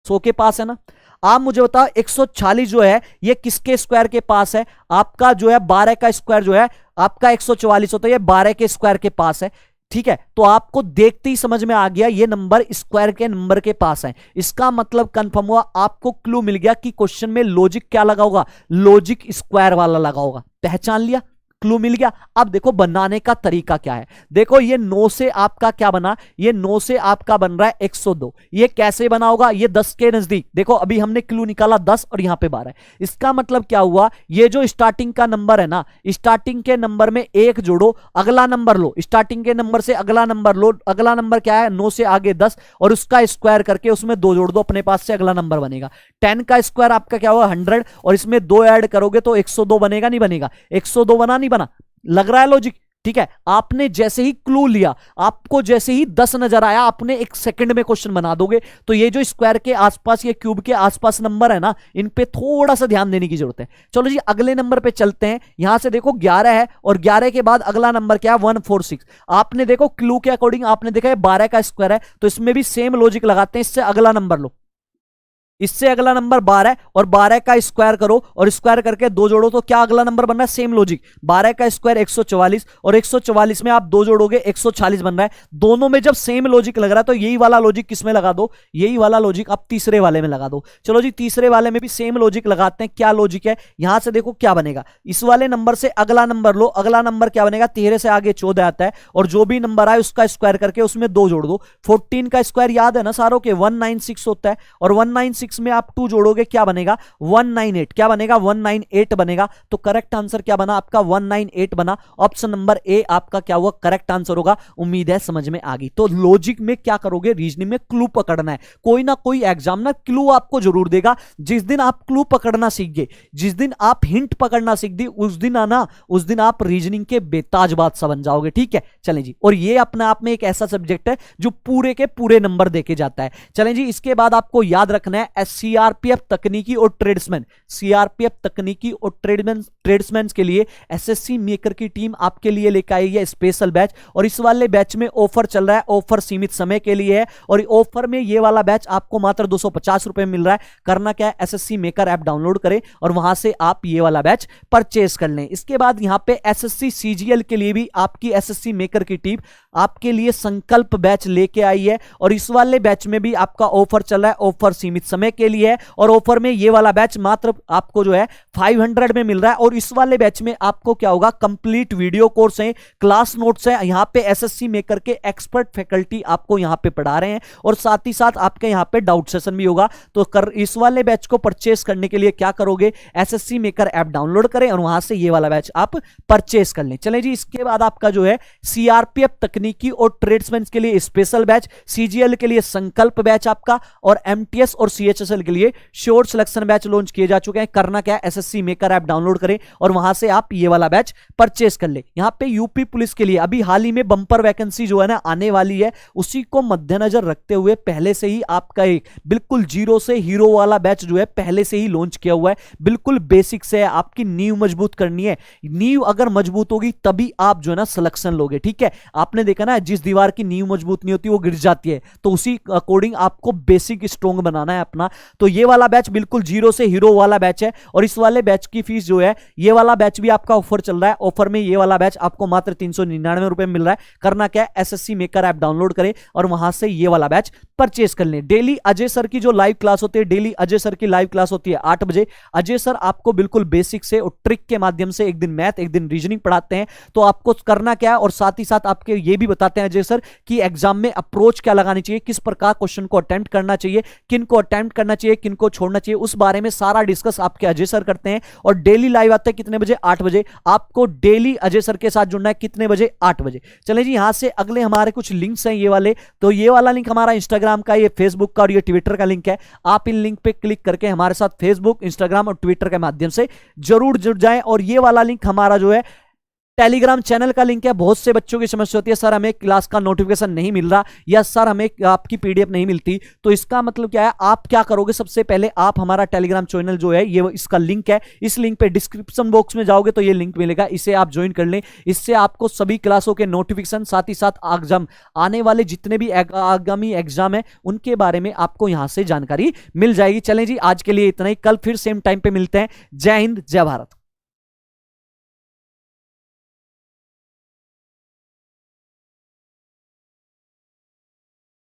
100 के पास है ना। आप मुझे बताओ 140 जो है ये किसके स्क्वायर के पास है, आपका जो है 12 का स्क्वायर जो है आपका 144 होता है, ये 12 के स्क्वायर के पास है। ठीक है, तो आपको देखते ही समझ में आ गया ये नंबर स्क्वायर के नंबर के पास है। इसका मतलब कंफर्म हुआ, आपको क्लू मिल गया कि क्वेश्चन में लॉजिक क्या लगा होगा, लॉजिक स्क्वायर वाला लगा होगा। पहचान लिया, क्लू मिल गया। अब देखो बनाने का तरीका क्या है। देखो ये 9 से आपका क्या बना, ये 9 से आपका बन रहा है 102। ये कैसे बना होगा, ये 10 के नजदीक, देखो अभी हमने क्लू निकाला 10 और यहां पे 12। इसका मतलब क्या हुआ, ये जो स्टार्टिंग का नंबर है ना, स्टार्टिंग के नंबर में एक जोड़ो, अगला नंबर लो, स्टार्टिंग के नंबर से अगला नंबर लो। अगला नंबर क्या है, 9 से आगे 10, और उसका स्क्वायर करके उसमें 2 जोड़ दो, अपने पास से अगला नंबर बनेगा। 10 का स्क्वायर आपका क्या हुआ 100, और इसमें 2 ऐड करोगे तो 102 बनेगा, नहीं बनेगा, 102 बना नहीं बना, लग रहा है लॉजिक। ठीक है, आपने जैसे ही क्लू लिया, आपको जैसे ही 10 नजर आया, आपने 1 सेकंड में क्वेश्चन बना दोगे। तो ये जो स्क्वायर के आसपास, ये क्यूब के आसपास नंबर है ना, इन पे थोड़ा सा ध्यान देने की जरूरत है। चलो जी अगले नंबर पे चलते हैं। यहां से देखो 11 है, और 11 के बाद अगला नंबर क्या है 146। आपने देखो क्लू के अकॉर्डिंग आपने देखा है 12 का स्क्वायर है, तो इसमें भी सेम लॉजिक लगाते हैं। इससे अगला नंबर लो, इससे अगला नंबर 12 और 12 का स्क्वायर करो, और स्क्वायर करके 2 जोड़ो तो क्या अगला नंबर बन रहा है, सेम लॉजिक। 12 का स्क्वायर 144, और 144 में आप 2 जोड़ोगे 146 बन रहा है। दोनों में जब सेम लॉजिक लग रहा है तो यही वाला लॉजिक किसमें लगा दो, यही वाला लॉजिक आप तीसरे वाले में लगा दो। चलो जी तीसरे वाले में भी सेम लॉजिक लगाते हैं। क्या लॉजिक है, यहां से देखो क्या बनेगा, इस वाले नंबर से अगला नंबर लो, अगला नंबर क्या बनेगा, 13 से आगे 14 आता है, और जो भी नंबर आए उसका स्क्वायर करके उसमें 2 जोड़ दो। 14 का स्क्वायर याद है ना सारों के, 196 होता है, और 196 में आप 2 जोड़ोगे क्या बनेगा 198, क्या बनेगा 198 बनेगा। तो करेक्ट आंसर क्या बना आपका 198 बना। ऑप्शन नंबर ए आपका क्या हुआ करेक्ट आंसर होगा। उम्मीद है समझ में आ गई। तो लॉजिक में क्या करोगे, रीजनिंग में क्लू पकड़ना है। कोई ना कोई एग्जामिनर क्लू आपको जरूर देगा। जिस दिन आप क्लू पकड़ना सीख गए, जिस दिन आप हिंट पकड़ना सीख गए, उस दिन आना, उस दिन आप रीजनिंग के बेताज बादशाह बन जाओगे। ठीक है चलें जी, और ये अपने आप में एक ऐसा सब्जेक्ट है जो पूरे के पूरे नंबर देके जाता है। चलें जी, इसके बाद आपको याद रखना है सीआरपीएफ तकनीकी और ट्रेड्समैन, सीआरपीएफ तकनीकी और ट्रेड्समैन के लिए एसएससी मेकर की टीम आपके लिए लेकर आई है स्पेशल बैच। और इस वाले बैच में ऑफर चल रहा है, ऑफर सीमित समय के लिए है और ऑफर में ये वाला बैच आपको मात्र 250 रुपए मिल रहा है। करना क्या है, एसएससी मेकर ऐप डाउनलोड करें और वहां से आप ये वाला बैच परचेस कर लें। इसके बाद यहां पे एसएससी सीजीएल के लिए भी आपकी एसएससी मेकर की टीम आपके लिए संकल्प बैच लेके आई है और इस वाले बैच में भी आपका ऑफर चल रहा है, ऑफर सीमित समय के लिए है और ऑफर में ये वाला बैच मात्र आपको जो है 500 में मिल रहा है। और इस वाले बैच में आपको क्या होगा, कंप्लीट वीडियो कोर्स है, क्लास नोट्स है, यहां पे एसएससी मेकर के एक्सपर्ट फैकल्टी आपको यहां पे पढ़ा रहे हैं और साथ ही साथ आपके यहां पे डाउट सेशन भी होगा। तो इस वाले बैच को परचेस करने के लिए क्या करोगे, एसएससी मेकर ऐप डाउनलोड करें और वहां से ये वाला बैच आप परचेस कर लें। चलें जी, इसके बाद आपका जो है सीआरपीएफ तकनीकी और ट्रेड्समैन के लिए स्पेशल बैच, सीजीएल के लिए संकल्प बैच आपका और एमटीएस और सीएचएसएल के लिए श्योर सिलेक्शन बैच लॉन्च किए जा चुके हैं। करना क्या है, एसएससी मेकर ऐप डाउनलोड करें और वहां से आप ये वाला बैच परचेस कर ले। यहां पे यूपी पुलिस के लिए अभी हाल ही में बंपर वैकेंसी जो है ना आने वाली है, उसी को मद्देनजर रखते हुए पहले से ही आपका एक बिल्कुल जीरो से हीरो वाला बैच जो है पहले से ही लॉन्च किया हुआ है। बिल्कुल बेसिक से आपकी नींव मजबूत करनी है, नींव अगर मजबूत होगी तभी आप जो है ना सिलेक्शन लोगे। ठीक है, आपने देखा ना जिस दीवार की नींव मजबूत नहीं होती वो गिर जाती है, तो उसी अकॉर्डिंग आपको बेसिक स्ट्रॉन्ग बनाना है अपना। तो ये वाला बैच बिल्कुल जीरो से हीरो वाला बैच है और इस वाले बैच की फीस जो है, ये वाला बैच भी आपका ऑफर चल रहा है, ऑफर में ये वाला बैच आपको मात्र 399 रुपए मिल रहा है। करना क्या है, एसएससी मेकर ऐप डाउनलोड करें और वहां से ये वाला बैच परचेस कर लें। डेली अजय सर की जो लाइव क्लास होती है, डेली अजय सर की लाइव क्लास होती है 8 बजे। अजय सर आपको बिल्कुल बेसिक से और ट्रिक के माध्यम से एक दिन मैथ एक दिन रीजनिंग पढ़ाते हैं। तो आपको करना क्या है, और साथ ही साथ आपके ये भी बताते हैं अजय सर कि एग्जाम में अप्रोच क्या लगानी चाहिए, किस प्रकार क्वेश्चन को अटेम्प्ट करना चाहिए, किन को अटेम्प्ट करना चाहिए, किन को छोड़ना चाहिए, उस बारे में सारा डिस्कस आपके अजय सर करते हैं। और डेली लाइव आते हैं कितने बजे, 8 बजे। आपको डेली अजय सर के साथ जुड़ना है कितने बजे, 8 बजे। चले जी, यहां से अगले हमारे कुछ लिंक्स हैं ये वाले। तो ये वाला लिंक हमारा इंस्टाग्राम का, ये फेसबुक का और ये ट्विटर का लिंक है। आप इन लिंक पे क्लिक करके हमारे साथ फेसबुक, इंस्टाग्राम और ट्विटर के माध्यम से जरूर जुड़ जाएं। और ये वाला लिंक हमारा जो है टेलीग्राम चैनल का लिंक है। बहुत से बच्चों की समस्या होती है, सर हमें क्लास का नोटिफिकेशन नहीं मिल रहा या सर हमें आपकी पीडीएफ नहीं मिलती। तो इसका मतलब क्या है, आप क्या करोगे, सबसे पहले आप हमारा टेलीग्राम चैनल जो है ये इसका लिंक है, इस लिंक पे डिस्क्रिप्शन बॉक्स में जाओगे तो ये लिंक मिलेगा, इसे आप ज्वाइन कर लें। इससे आपको सभी क्लासों के नोटिफिकेशन, साथ ही साथ एग्जाम आने वाले जितने भी आगामी एग्जाम है उनके बारे में आपको यहां से जानकारी मिल जाएगी। चलें जी, आज के लिए इतना ही, कल फिर सेम टाइम पे मिलते हैं। जय हिंद, जय भारत।